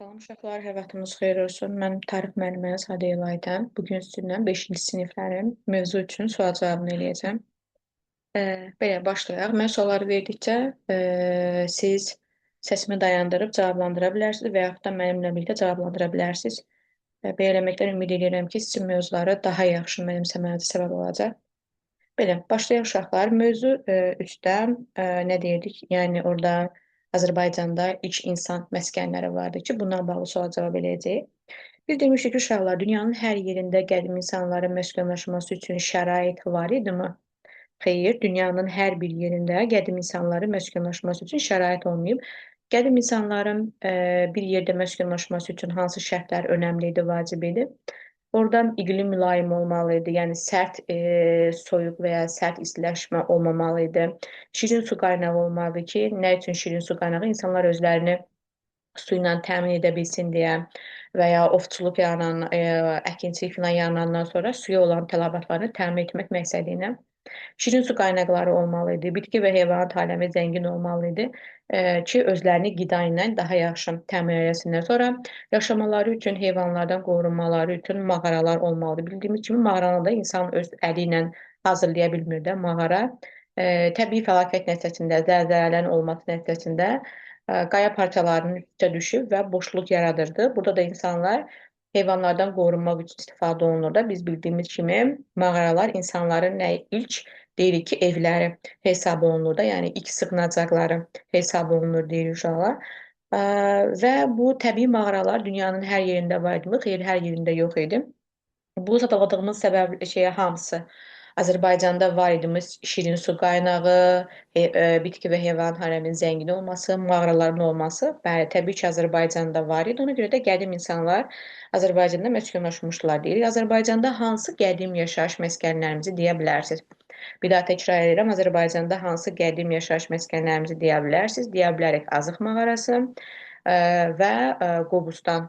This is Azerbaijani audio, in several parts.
Salam uşaqlar, hər vaxtınız xeyir olsun. Mən tarix müəllimi Sadə İlaydəm. Bugün sizinlə 5-ci siniflərin mövzu üçün sual-cavabını eləyəcəm. Belə başlayaq. Mən sualları verdikcə siz səsimi dayandırıb cavablandıra bilərsiniz və yaxud da mənimlə birlikdə cavablandıra bilərsiniz. Belə eləməkdən ümid edirəm ki, sizin mövzuları daha yaxşı mənimsəmənizə səbəb olacaq. Belə, başlayaq uşaqlar. Mövzu 3-dən nə deyirdik? Yəni orada Azərbaycanda ilk insan məskənləri vardı ki, bundan bağlı sual-cavab eləyəcəyik. Biz demişdik ki, uşaqlar, dünyanın hər yerində qədim insanların məskunlaşması üçün şərait var idimi? Xeyr, dünyanın hər bir yerində qədim insanların məskunlaşması üçün şərait olmayıb. Qədim insanların bir yerdə məskunlaşması üçün hansı şərtlər önəmli idi, vacib idi? Oradan iqlim mülayim olmalı idi, yəni sərt soyuq və ya sərt istiləşmə olmamalı idi. Şirin su qaynağı olmalı ki, nə üçün şirin su qaynağı? İnsanlar özlərini su ilə təmin edə bilsin deyə və ya ovçuluq yaranandan, əkinçilik filan yaranandan sonra suya olan tələbatlarını təmin etmək məqsədi ilə şirin su qaynaqları olmalı idi, bitki və heyvanat aləmi zəngin olmalı idi ki, özlərini qida ilə daha yaxşı təmin etsinlər. Sonra yaşamaları üçün, heyvanlardan qorunmaları üçün mağaralar olmalıdır. Bildiyimiz kimi mağaranı da insan öz əli ilə hazırlaya bilmir də mağara. Təbii fəlakət nəticəsində, zəlzələlərin olması nəticəsində qaya parçalarının üstə düşüb və boşluq yaradırdı. Burada da insanlar heyvanlardan qorunmaq üçün istifadə olunur da. Biz bildiyimiz kimi mağaralar insanların ilk deyirik ki, evləri hesab olunur da, yəni ilk sığınacaqları hesab olunur deyirik uşaqlar. Və bu təbii mağaralar dünyanın hər yerində var idi. Xeyr, hər yerində yox idi. Bu sadaladığımız səbəb hamısı Azərbaycanda var idimiz şirin su qaynağı, bitki və heyvan aləminin zəngin olması, mağaraların olması. Bəli, təbii ki, Azərbaycanda var idi. Ona görə də qədim insanlar Azərbaycanda məskunlaşmışdılar deyirik. Azərbaycanda hansı qədim yaşayış məskənlərimizi deyə bilərsiniz? Bir daha təkrar edirəm. Azərbaycanda hansı qədim yaşayış məskənlərimizi deyə bilərsiniz? Deyə bilərik Azıq mağarası və Qobustan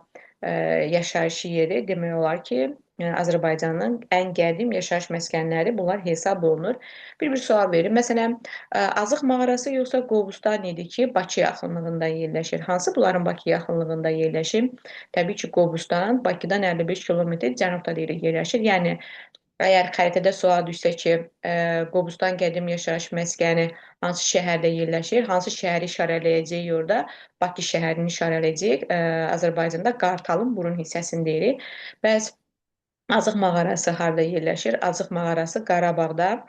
yaşayış yeri demək olar ki, Azərbaycanın ən qədim yaşayış məskənləri bunlar hesab olunur. Bir sual verin. Məsələn, Azıq mağarası yoxsa Qobustan idi ki, Bakı yaxınlığında yerləşir. Hansı bunların Bakı yaxınlığında yerləşir? Təbii ki, Qobustan Bakıdan 55 kilometr cənubda yerləşir. Yəni əgər xəritədə sual düşsə ki, Qobustan qədim yaşayış məskəni hansı şəhərdə yerləşir, hansı şəhəri işarələyəcəyik orada? Bakı şəhərini işarələyəcəyik. Azərbaycanda Qartalın burun hissəsini deyirik. Bəs Azıq mağarası harda yerləşir? Azıq mağarası Qarabağda,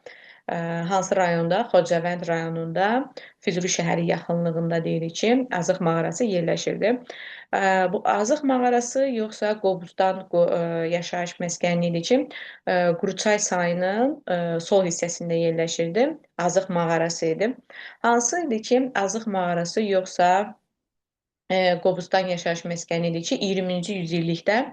hansı rayonda? Xocavənd rayonunda, Füzuli şəhəri yaxınlığında deyirik ki, Azıq mağarası yerləşirdi. Bu Azıq mağarası yoxsa Qobustan yaşayış məskəni idi ki, Quruçay çayının sol hissəsində yerləşirdi. Azıq mağarası idi. Hansı idi ki, Azıq mağarası yoxsa Qobustan yaşayış məskəni idi ki, 20-ci yüzillikdə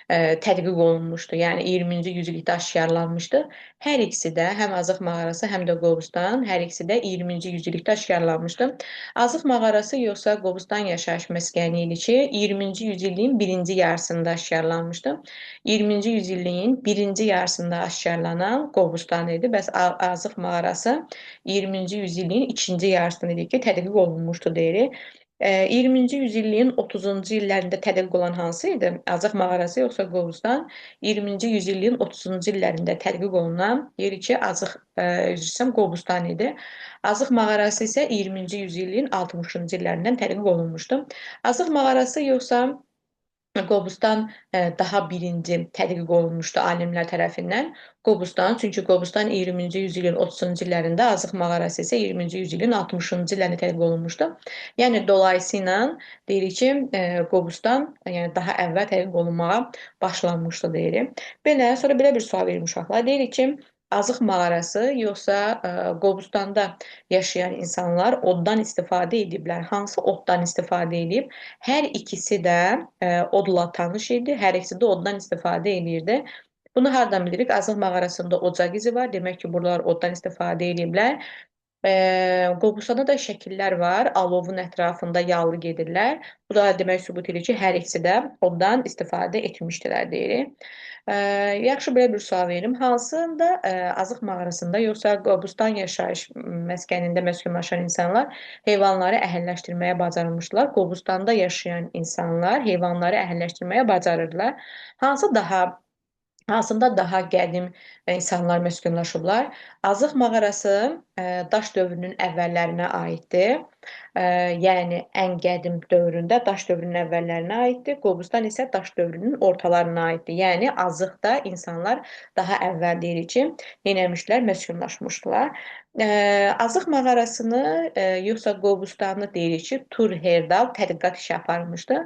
tədqiq olunmuşdu. Yəni 20-ci yüzillikdə aşkarlanmışdı. Hər ikisi də, həm Azıq mağarası, həm də Qobustan, hər ikisi də 20-ci yüzillikdə aşkarlanmışdı. Azıq mağarası yoxsa Qobustan yaşayış məskəni idi ki, 20-ci yüzilliyin birinci yarısında aşkarlanmışdı. 20-ci yüzilliyin birinci yarısında aşkarlanan Qobustan idi. Bəs Azıq mağarası 20-ci yüzilliyin ikinci yarısında idi ki, tədqiq olunmuşdu deyirik. 20-ci yüzilliyin 30-cu illərində tədqiq olan hansı idi? Azıq mağarası yoxsa Qobustan? 20-ci yüzilliyin 30-cu illərində tədqiq olunan yeri ki, Azıq Qobustan idi. Azıq mağarası isə 20-ci yüzilliyin 60-cı illərindən tədqiq olunmuşdu. Azıq mağarası yoxsa Qobustan daha birinci tədqiq olunmuşdu alimlər tərəfindən. Qobustan, çünki Qobustan 20-ci yüzilin 30-cu illərində, Azıq mağarası isə 20-ci yüzilin 60-cı illərində tədqiq olunmuşdu. Yəni dolayısıyla deyirik ki, Qobustan yəni daha əvvəl tədqiq olunmağa başlanmışdı deyirik. Belə, sonra belə bir sual verim uşaqlar. Deyirik ki, Azıq mağarası yoxsa Qobustanda yaşayan insanlar oddan istifadə ediblər. Hansı oddan istifadə edib? Hər ikisi də odla tanış idi. Hər ikisi də oddan istifadə edirdi. Bunu hardan bilirik? Azıq mağarasında ocaq izi var. Demək ki, buralar oddan istifadə ediblər. Qobustanda da şəkillər var. Alovun ətrafında yallı gedirlər. Bu da demək sübut edir ki, hər ikisi də ondan istifadə etmişdilər deyirik. Yaxşı, belə bir sual verim. Hansında Azıq mağarasında yoxsa Qobustan yaşayış məskənində məskunlaşan insanlar heyvanları əhəlləşdirməyə bacarmışdılar? Qobustanda yaşayan insanlar heyvanları əhəlləşdirməyə bacarırdılar. Hansı daha Hansında daha qədim insanlar məskunlaşıblar. Azıq mağarası daş dövrünün əvvəllərinə aiddir. Yəni ən qədim dövründə daş dövrünün əvvəllərinə aiddir. Qobustan isə daş dövrünün ortalarına aiddir. Yəni Azıqda insanlar daha əvvəl deyirik ki, neyləmişlər, məskunlaşmışdılar. Azıq mağarasını yoxsa Qobustanı deyirik ki, Tur Herdal tədqiqat işi aparmışdı.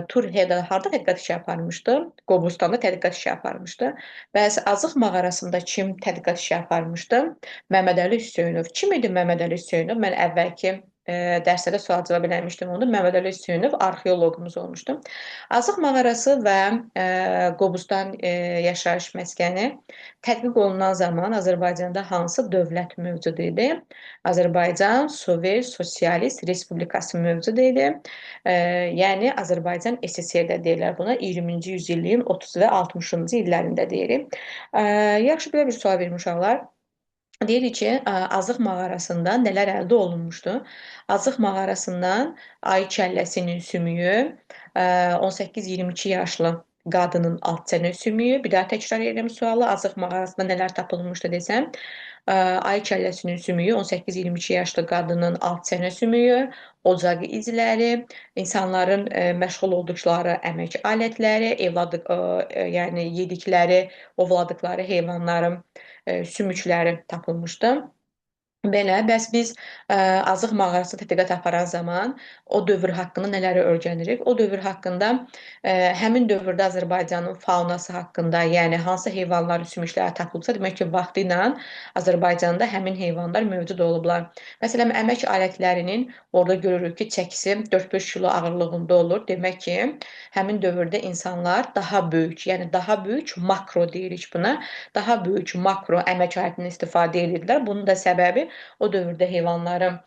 Turhiyədə harda tədqiqat işi aparmışdı? Qobustanda tədqiqat işi aparmışdı. Bəs Azıq mağarasında kim tədqiqat işi aparmışdı? Məmmədəli Hüseynov. Kim idi Məmmədəli Hüseynov? Mən əvvəlki dərsdə sual cavab eləmişdim onu. Məmmədəli Hüseynov arxeoloqumuz olmuşdu. Azıq mağarası və Qobustan yaşayış məskəni tədqiq olunan zaman Azərbaycanda hansı dövlət mövcud idi? Azərbaycan Sovet Sosialist Respublikası mövcud idi. Yəni Azərbaycan SSR-də deyirlər buna. 20-ci yüzilliyin 30 və 60-cı illərində deyirik. Yaxşı, belə bir sual vermiş uşaqlar. Deyirik ki, Azıq mağarasında nələr əldə olunmuşdu? Azıq mağarasından ayı kəlləsinin sümüyü, 18-22 yaşlı qadının alt çənə sümüyü, bir daha təkrar edirəm sualı, Azıq mağarasında nələr tapılmışdı desəm, ayı kəlləsinin sümüyü, 18-22 yaşlı qadının alt çənə sümüyü, ocaq izləri, insanların məşğul olduqları əmək alətləri, yəni yedikləri, ovladıkları heyvanların sümükləri tapılmışdı. Belə, bəs biz Azıq mağarası tədqiqat aparan zaman o dövr haqqında nələri öyrənirik? O dövr haqqında həmin dövrdə Azərbaycanın faunası haqqında, yəni hansı heyvanların sümükləri tapılıbsa, demək ki, vaxtı ilə Azərbaycanda həmin heyvanlar mövcud olublar. Məsələn, əmək alətlərinin orada görürük ki, çəkisi 4-5 kilo ağırlığında olur. Demək ki, həmin dövrdə insanlar daha böyük, yəni daha böyük makro deyirik buna, daha böyük makro əmək alətini istifadə edirdilər. Bunun da səbəbi o dövrdə heyvanların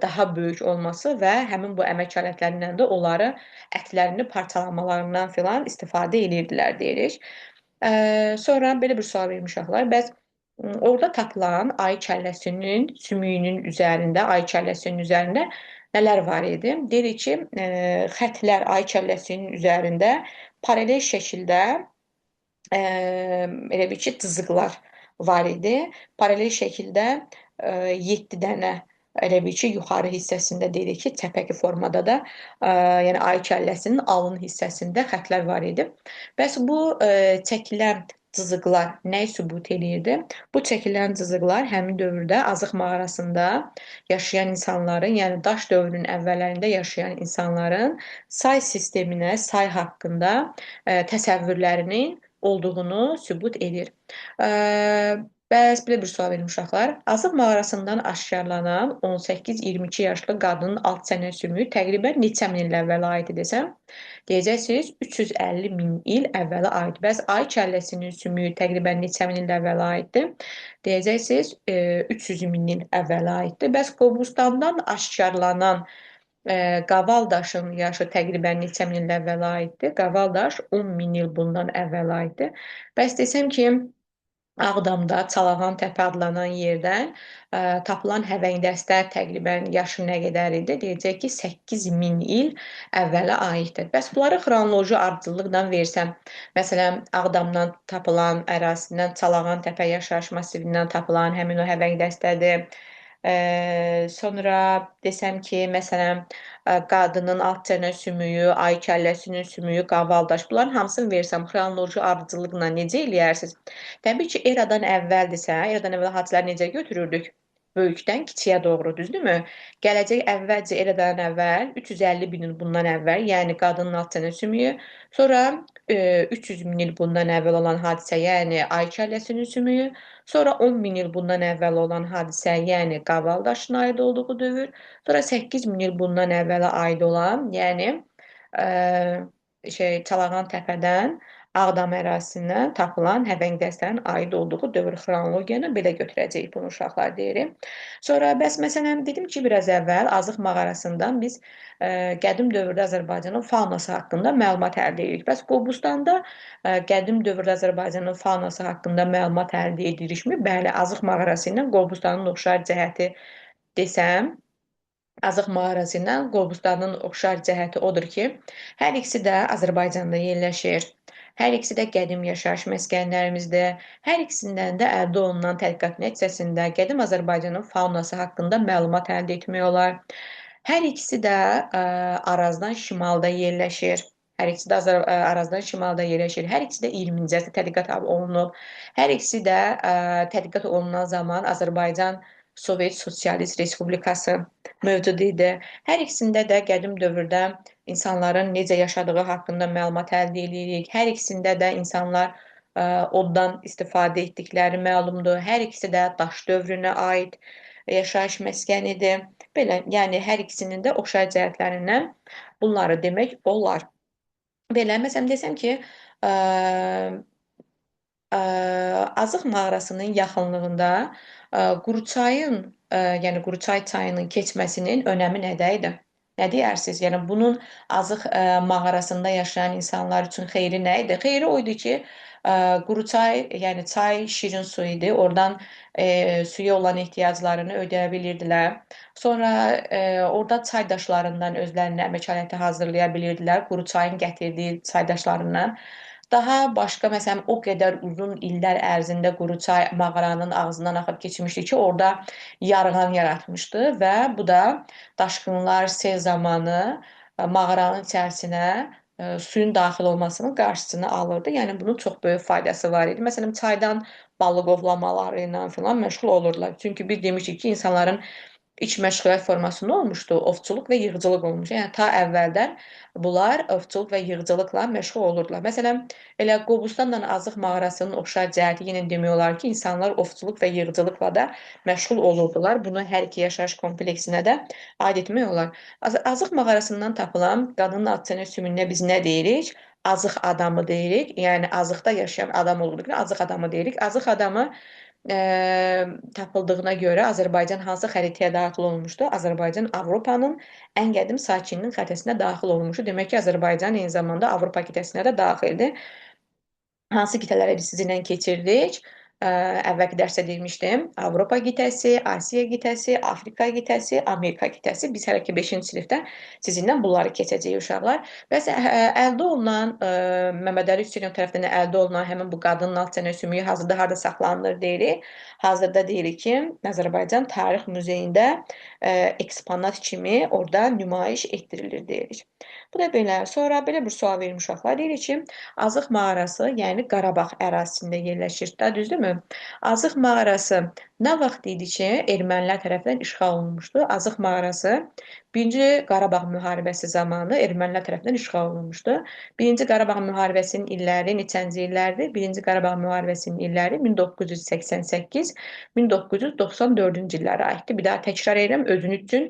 daha böyük olması və həmin bu əmək alətlərindən də onları ətlərini parçalamalarından filan istifadə edirdilər deyirik. Sonra belə bir sual vermiş uşaqlar. Bəs orada tapılan ayı kəlləsinin sümüyünün üzərində, ayı kəlləsinin üzərində nələr var idi? Deyirik ki, xətlər ayı kəlləsinin üzərində paralel şəkildə elə bil ki, cızıqlar var idi. Paralel şəkildə 7 dənə elə bil ki, yuxarı hissəsində deyirik ki, çəpəki formada da yəni ayı kəlləsinin alın hissəsində xətlər var idi. Bəs bu çəkilən cızıqlar nəyi sübut eləyirdi? Bu çəkilən cızıqlar həmin dövrdə Azıq mağarasında yaşayan insanların, yəni daş dövrünün əvvəllərində yaşayan insanların say sisteminə, say haqqında təsəvvürlərinin olduğunu sübut edir. Bəs belə bir sual verim uşaqlar. Azıq mağarasından aşkarlanan 18-22 yaşlı qadının alt çənə sümüyü təqribən neçə min il əvvələ aid desəm, deyəcəksiniz 350 min il əvvələ aid. Bəs ayı kəlləsinin sümüyü təqribən neçə min il əvvələ aiddir? Deyəcəksiniz 300 min il əvvələ aiddir. Bəs Qobustandan aşkarlanan Qaval daşın yaşı təqribən neçə min il əvvələ aiddir? Qaval daş 10 min il bundan əvvələ aiddir. Bəs desəm ki, Ağdamda Çalağan təpə adlanan yerdən tapılan həvəngdəstə təqribən yaşı nə qədər idi? Deyəcək ki, 8 min il əvvələ aiddir. Bəs bunları xronoloji ardıcıllıqla versəm, məsələn, Ağdamdan tapılan ərazisindən Çalağan təpə yaşayış masivindən tapılan həmin o həvəngdəstədir. Sonra desəm ki, məsələn, qadının alt çənə sümüyü, ayı kəlləsinin sümüyü, qavaldaş, bunların hamısını versəm, xronoloji ardıcıllıqla necə eləyərsiniz? Təbii ki, eradan əvvəldirsə, eradan əvvəl hadisələri necə götürürdük? Böyükdən kiçiyə doğru, düzdürmü? Gələcək əvvəlcə eradan əvvəl 350 min il bundan əvvəl, yəni qadının alt çənə sümüyü, sonra 300 min il bundan əvvəl olan hadisə, yəni ayı kəlləsinin sümüyü, sonra 10 min il bundan əvvəl olan hadisə, yəni qaval daşına aid olduğu dövr, sonra 8 min il bundan əvvələ aid olan, yəni Çalağan təpədən Ağdam ərazisindən tapılan həvəng dəstənin aid olduğu dövr xronologiyanı belə götürəcəyik bunu uşaqlar deyirik. Sonra bəs məsələn dedim ki, biraz əvvəl Azıq mağarasından biz qədim dövrdə Azərbaycanın faunası haqqında məlumat əldə edirik. Bəs Qobustanda qədim dövrdə Azərbaycanın faunası haqqında məlumat əldə edilirikmi? Bəli, Azıq mağarası ilə Qobustanın oxşar cəhəti desəm, Azıq mağarası ilə Qobustanın oxşar cəhəti odur ki, hər ikisi də Azərbaycanda yerləşir. Hər ikisi də qədim yaşayış məskənlərimizdir. Hər ikisindən də əldə olunan tədqiqat nəticəsində qədim Azərbaycanın faunası haqqında məlumat əldə etmək olar. Hər ikisi də Arazdan şimalda yerləşir. Hər ikisi də Arazdan şimalda yerləşir. Hər ikisi də 20-ci əsrdə tədqiqat olunub. Hər ikisi də tədqiqat olunan zaman Azərbaycan Sovet Sosialist Respublikası mövcud idi. Hər ikisində də qədim dövrdə insanların necə yaşadığı haqqında məlumat əldə edirik. Hər ikisində də insanlar oddan istifadə etdikləri məlumdur. Hər ikisi də daş dövrünə aid yaşayış məskənidir. Belə, yəni hər ikisinin də oxşar cəhətlərindən bunları demək olar. Belə, məsələn desəm ki, Azıq mağarasının yaxınlığında Quruçayın, yəni Quruçay çayının keçməsinin önəmi nədə idi? Nə deyərsiniz? Yəni bunun Azıq mağarasında yaşayan insanlar üçün xeyri nə idi? Xeyri o idi ki, Quruçay, yəni çay şirin su idi. Oradan suya olan ehtiyaclarını ödəyə bilirdilər. Sonra orada çaydaşlarından özlərinə əmək aləti hazırlaya bilirdilər. Quruçayın gətirdiyi çaydaşlarından. Daha başqa, məsələn, o qədər uzun illər ərzində Quruçay mağaranın ağzından axıb keçmişdi ki, orada yarğan yaratmışdı və bu da daşqınlar, sel zamanı mağaranın içərisinə suyun daxil olmasının qarşısını alırdı. Yəni bunun çox böyük faydası var idi. Məsələn, çaydan balıq ovlamaları ilə filan məşğul olurdular. Çünki biz demişdik ki, insanların İç məşğuliyyət forması nə olmuşdu? Ovçuluq və yığıcılıq olmuş. Yəni ta əvvəldən bunlar ovçuluq və yığıcılıqla məşğul olurdular. Məsələn, elə Qobustanla Azıq mağarasının oxşar cəhəti yenə demək olar ki, insanlar ovçuluq və yığıcılıqla da məşğul olurdular. Bunu hər iki yaşayış kompleksinə də aid etmək olar. Azıq mağarasından tapılan qadının ad sümüyünə biz nə deyirik? Azıq adamı deyirik. Yəni azıqda yaşayan adam olduğuna azıq adamı deyirik. Azıq adamı tapıldığına görə Azərbaycan hansı xəritəyə daxil olmuşdu? Azərbaycan Avropanın ən qədim sakininin xəritəsinə daxil olmuşdu. Demək ki, Azərbaycan eyni zamanda Avropa qitəsinə də daxildir. Hansı qitələrə biz sizinlə keçirdik? Əvvəlki dərsdə demişdim. Avropa qitəsi, Asiya qitəsi, Afrika qitəsi, Amerika qitəsi. Biz hələ ki 5-ci sinifdə sizinlə bunları keçəcəyik uşaqlar. Bəs əldə olunan Məmməd Əli Hüseynov tərəfindən əldə olunan həmin bu qadının alt çənə sümüyü hazırda harda saxlanılır deyirik. Hazırda deyirik ki, Azərbaycan Tarix Muzeyində eksponat kimi orada nümayiş etdirilir deyirik. Bu da belə. Sonra belə bir sual vermiş uşaqlar. Deyirik ki, Azıq mağarası, yəni Qarabağ ərazisində yerləşir də, düzdürmü? Azıq mağarası nə vaxt idi ki, ermənilər tərəfindən işğal olunmuşdu? Azıq mağarası 1-ci Qarabağ müharibəsi zamanı ermənilər tərəfindən işğal olunmuşdu. 1-ci Qarabağ müharibəsinin illəri neçənci illərdir? 1-ci Qarabağ müharibəsinin illəri 1988-1994-cü illərə aiddir. Bir daha təkrar edirəm, özünüz üçün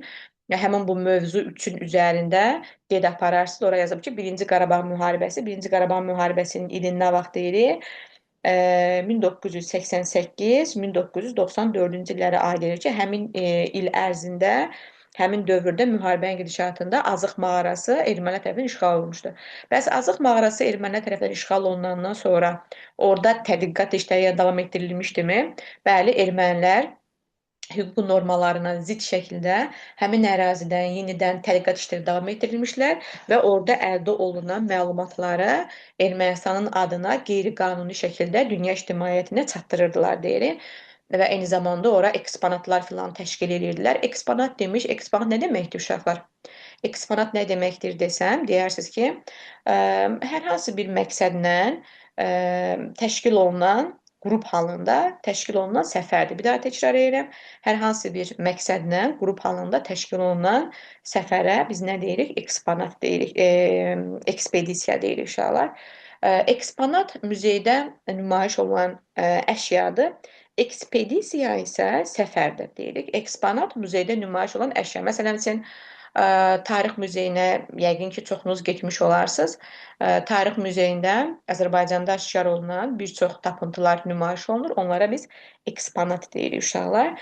həmin bu mövzu üçün üzərində qeyd apararsınız. Oraya yazıb ki, 1-ci Qarabağ müharibəsi, 1-ci Qarabağ müharibəsinin ilini nə vaxt deyirik? 1988-1994-cü illərə aid edir ki, həmin il ərzində, həmin dövrdə müharibənin gedişatında Azıq mağarası ermənilər tərəfindən işğal olunmuşdu. Bəs Azıq mağarası ermənilər tərəfindən işğal olunandan sonra orada tədqiqat işləri davam etdirilmişdimi? Bəli, ermənilər hüquq normalarına zidd şəkildə həmin ərazidən yenidən tədqiqat işləri davam etdirilmişlər və orada əldə olunan məlumatları Ermənistanın adına qeyri-qanuni şəkildə dünya ictimaiyyətinə çatdırırdılar deyirik. Və eyni zamanda ora eksponatlar filan təşkil edirdilər. Eksponat demiş, eksponat nə deməkdir uşaqlar? Eksponat nə deməkdir desəm, deyərsiniz ki, hər hansı bir məqsədlə təşkil olunan qrup halında təşkil olunan səfərdir. Bir daha təkrar edirəm. Hər hansı bir məqsədlə qrup halında təşkil olunan səfərə biz nə deyirik? Eksponat deyirik, ekspedisiya deyirik uşaqlar. Eksponat muzeydə nümayiş olunan əşyadır. Ekspedisiya isə səfərdir deyirik. Eksponat muzeydə nümayiş olan əşya. Məsələn, Tarix muzeyinə yəqin ki, çoxunuz getmiş olarsınız. Tarix muzeyində Azərbaycanda aşkar olunan bir çox tapıntılar nümayiş olunur. Onlara biz eksponat deyirik uşaqlar.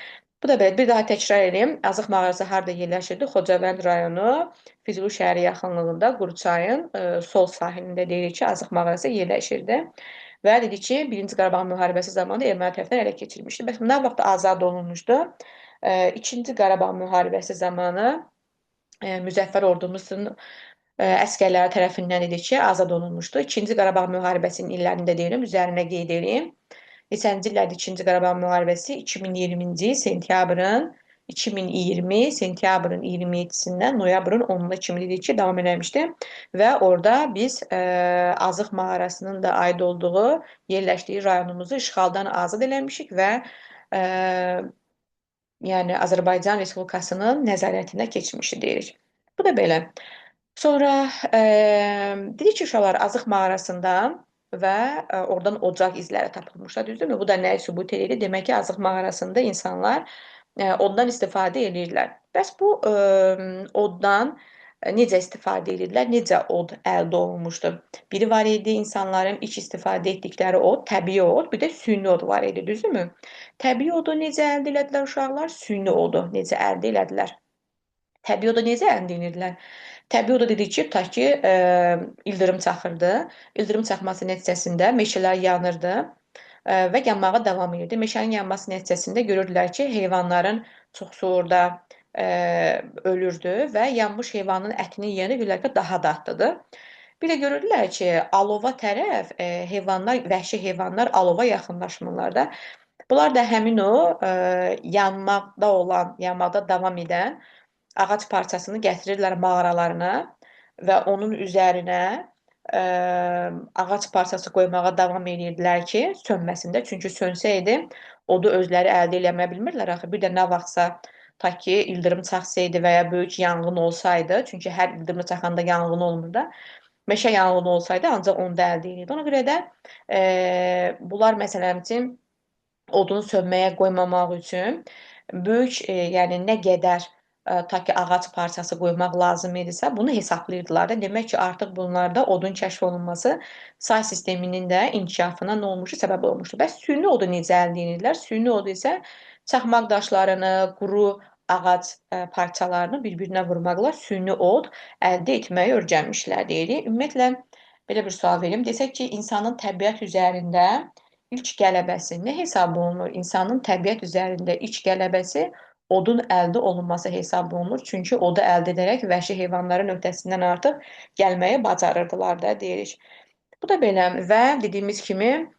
Bu da belə bir daha təkrar edeyim. Azıq mağarası harda yerləşirdi? Xocavənd rayonu Füzuli şəhəri yaxınlığında Quruçayın sol sahilində deyirik ki, Azıq mağarası yerləşirdi. Və dedi ki, Birinci Qarabağ müharibəsi zamanı erməni tərəfindən ələ keçirilmişdi. Bəs nə vaxt azad olunmuşdu? İkinci Qarabağ müharibəsi zamanı Müzəffər ordumuzun əsgərləri tərəfindən idi ki, azad olunmuşdu. İkinci Qarabağ müharibəsinin illərində deyirəm, üzərinə qeyd edeyim. Neçənci illərdə İkinci Qarabağ müharibəsi 2020-ci sentyabrın 2020 sentyabrın 27-sindən noyabrın 10-na kimi dedik ki, davam eləmişdi və orada biz Azıq mağarasının da aid olduğu yerləşdiyi rayonumuzu işğaldan azad eləmişik və ə, yəni Azərbaycan Respublikasının nəzarətinə keçmişdi deyirik. Bu da belə. Sonra dedik ki, uşaqlar Azıq mağarasından və oradan ocaq izləri tapılmışlar, düzdürmü? Bu da nəyi sübut edir? Demək ki, Azıq mağarasında insanlar oddan istifadə edirlər. Bəs bu oddan necə istifadə edirlər? Necə od əldə olunmuşdur? Biri var idi insanların ilk istifadə etdikləri od, təbii od, bir də süni od var idi, düzdürmü? Təbii odu necə əldə elədilər uşaqlar? Süni odu necə əldə elədilər? Təbii odu necə əldə edirdilər? Təbii oda dedik ki, tutaq ki, ildırım çaxırdı. İldırım çaxması nəticəsində meşələr yanırdı və yanmağa davam edirdi. Meşənin yanması nəticəsində görürdülər ki, heyvanların çoxsu orada ölürdü və yanmış heyvanın ətini yeyəndə görürlər ki, daha dadlıdır. Bir də görürdülər ki, alova tərəf heyvanlar, vəhşi heyvanlar alova yaxınlaşmırlar da. Bunlar da həmin o yanmaqda olan, yanmaqda davam edən ağac parçasını gətirirlər mağaralarına və onun üzərinə ağac parçası qoymağa davam edirdilər ki, sönməsində. Çünki sönsəydi, odu özləri əldə eləmə bilmirlər axı. Bir də nə vaxtsa ta ki ildırım çaxsaydı və ya böyük yanğın olsaydı, çünki hər ildırım çaxanda yanğın olmur da, meşə yanğını olsaydı ancaq onda əldə edirdi. Ona görə də bunlar məsələn üçün odunu sönməyə qoymamaq üçün böyük, yəni nə qədər ta ki ağac parçası qoymaq lazım idisə, bunu hesablayırdılar da. Demək ki, artıq bunlarda odun kəşf olunması say sisteminin də inkişafına nə olmuşdu, səbəb olmuşdu. Bəs süni odu necə əldə edirlər? Süni odu isə çaxmaq daşlarını, quru ağac parçalarını bir-birinə vurmaqla süni od əldə etməyi öyrənmişlər deyirik. Ümumiyyətlə, belə bir sual verim. Desək ki, insanın təbiət üzərində ilk qələbəsi nə hesab olunur? İnsanın təbiət üzərində ilk qələbəsi odun əldə olunması hesab olunur. Çünki odu əldə edərək vəhşi heyvanların öhdəsindən artıq gəlməyi bacarırdılar da deyirik. Bu da belə və dediyimiz kimi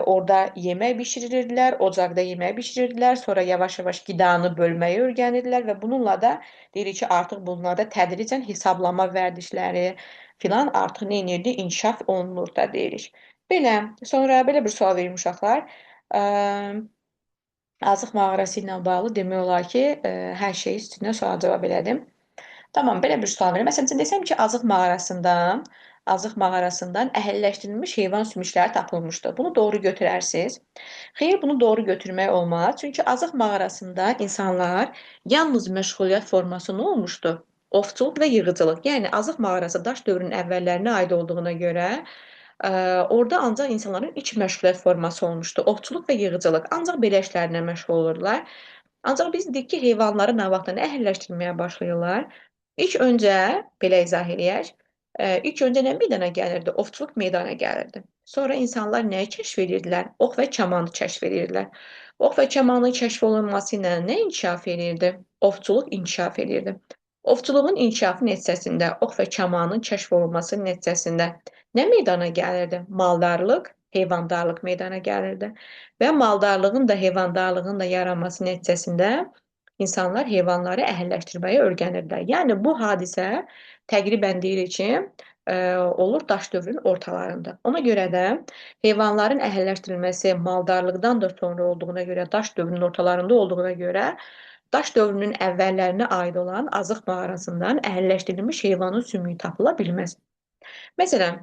orada yemək bişirirdilər, ocaqda yemək bişirirdilər, sonra yavaş-yavaş qidanı bölməyi öyrənirdilər və bununla da deyirik ki, artıq bunlarda tədricən hesablama vərdişləri filan artıq nə edirdi? İnkişaf olunur da deyirik. Belə, sonra belə bir sual verim uşaqlar. Azıq mağarası ilə bağlı demək olar ki, hər şey üstünə sual cavab elədim. Tamam, belə bir sual verim. Məsələn, desəm ki, Azıq mağarasından əhəlləşdirilmiş heyvan sümükləri tapılmışdı. Bunu doğru götürərsiniz. Xeyr, bunu doğru götürmək olmaz. Çünki Azıq mağarasında insanlar yalnız məşğuliyyət forması nə olmuşdu? Ovçuluq və yığıcılıq. Yəni Azıq mağarası daş dövrünün əvvəllərinə aid olduğuna görə orada ancaq insanların ilk məşğuliyyət forması olmuşdu. Ovçuluq və yığıcılıq. Ancaq belə işlərlə məşğul olurlar. Ancaq biz dedik ki, heyvanları nə vaxtdan əhəlləşdirməyə başlayırlar? İlk öncə, belə izah eləyək, ilk öncə nə meydana gəlirdi? Ovçuluq meydana gəlirdi. Sonra insanlar nəyi kəşf edirdilər? Ox və kamanı kəşf edirdilər. Ox və kamanın kəşf olunması ilə nə inkişaf edirdi? Ovçuluq inkişaf edirdi. Ovçuluğun inkişafı nəticəsində, ox və kamanın kəşf olunması nəticəsində nə meydana gəlirdi? Maldarlıq, heyvandarlıq meydana gəlirdi. Və maldarlığın da, heyvandarlığın da yaranması nəticəsində insanlar heyvanları əhəlləşdirməyi öyrənirdilər. Yəni bu hadisə təqribən deyirik ki, olur daş dövrünün ortalarında. Ona görə də heyvanların əhəlləşdirilməsi maldarlıqdan da sonra olduğuna görə, daş dövrünün ortalarında olduğuna görə daş dövrünün əvvəllərinə aid olan Azıq mağarasından əhəlləşdirilmiş heyvanın sümüyü tapıla bilməz. Məsələn,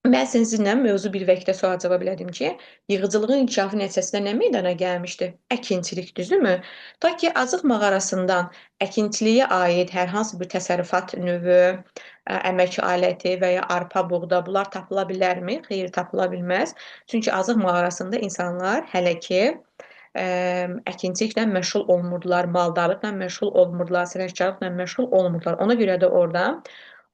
Mən sizinlə mövzu bir vəkdə sual cavab elədim ki, yığıcılığın inkişafı nəticəsində nə meydana gəlmişdi? Əkinçilik, düzdürmü? Ta ki, Azıq mağarasından əkinçiliyə aid hər hansı bir təsərrüfat növü, əmək aləti və ya arpa, buğda bunlar tapıla bilərmi? Xeyr, tapıla bilməz. Çünki Azıq mağarasında insanlar hələ ki ə, əkinçiliklə məşğul olmurdular, maldarlıqla məşğul olmurdular, sənətkarlıqla məşğul olmurdular. Ona görə də orada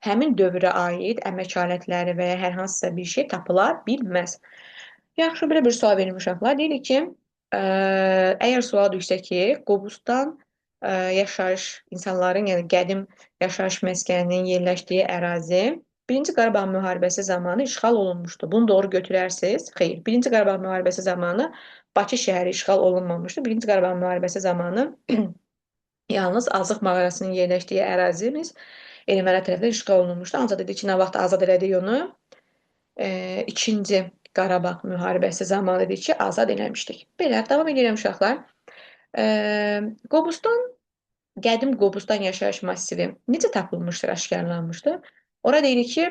həmin dövrə aid əmək alətləri və ya hər hansısa bir şey tapıla bilməz. Yaxşı, belə bir sual verim uşaqlar. Deyirik ki, əgər sual düşsə ki, Qobustan yaşayış insanların, yəni qədim yaşayış məskəninin yerləşdiyi ərazi Birinci Qarabağ müharibəsi zamanı işğal olunmuşdu. Bunu doğru götürərsiniz? Xeyr. Birinci Qarabağ müharibəsi zamanı Bakı şəhəri işğal olunmamışdı. Birinci Qarabağ müharibəsi zamanı yalnız Azıq mağarasının yerləşdiyi ərazimiz ermənilər tərəfindən işğal olunmuşdu. Ancaq dedi ki, nə vaxt azad elədik onu? İkinci Qarabağ müharibəsi zamanı dedi ki, azad eləmişdik. Belə, davam edirəm uşaqlar. Qobustan qədim Qobustan yaşayış massivi necə tapılmışdır, aşkarlanmışdır? Ora deyirik ki,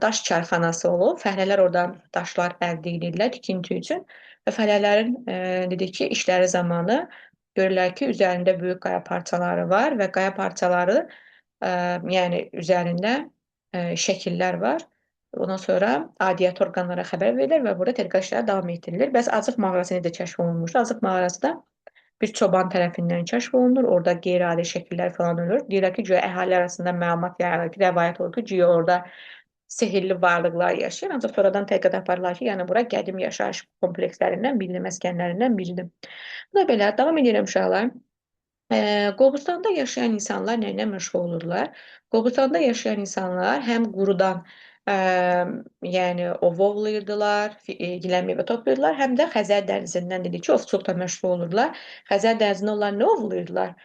daş karxanası olub. Fəhlələr oradan daşlar əldə edirlər tikinti üçün və fəhlələrin dedik ki, işləri zamanı görürlər ki, üzərində böyük qaya parçaları var və qaya parçaları yəni üzərində şəkillər var. Ondan sonra aidiyyatı orqanlara xəbər verilir və burada tədqiqat işləri davam etdirilir. Bəs Azıq mağarası necə kəşf olunmuşdu? Azıq mağarası da bir çoban tərəfindən kəşf olunur. Orada qeyri-adi şəkillər falan olur. Deyirlər ki, güya əhali arasında məlumat yayılır ki, rəvayət olur ki, güya orada sehirli varlıqlar yaşayır. Ancaq sonradan tədqiqat aparırlar ki, yəni bura qədim yaşayış komplekslərindən biridir, məskənlərindən biridir. Bu da belə. Davam edirəm uşaqlar. Qobustanda yaşayan insanlar nə ilə məşğul olurlar? Qobustanda yaşayan insanlar həm qurudan yəni ovovlayırdılar, gilən meyvə toplayırdılar, həm də Xəzər dənizindən dedik ki, ovçuluqla məşğul olurlar. Xəzər dənizində onlar nə ovlayırdılar?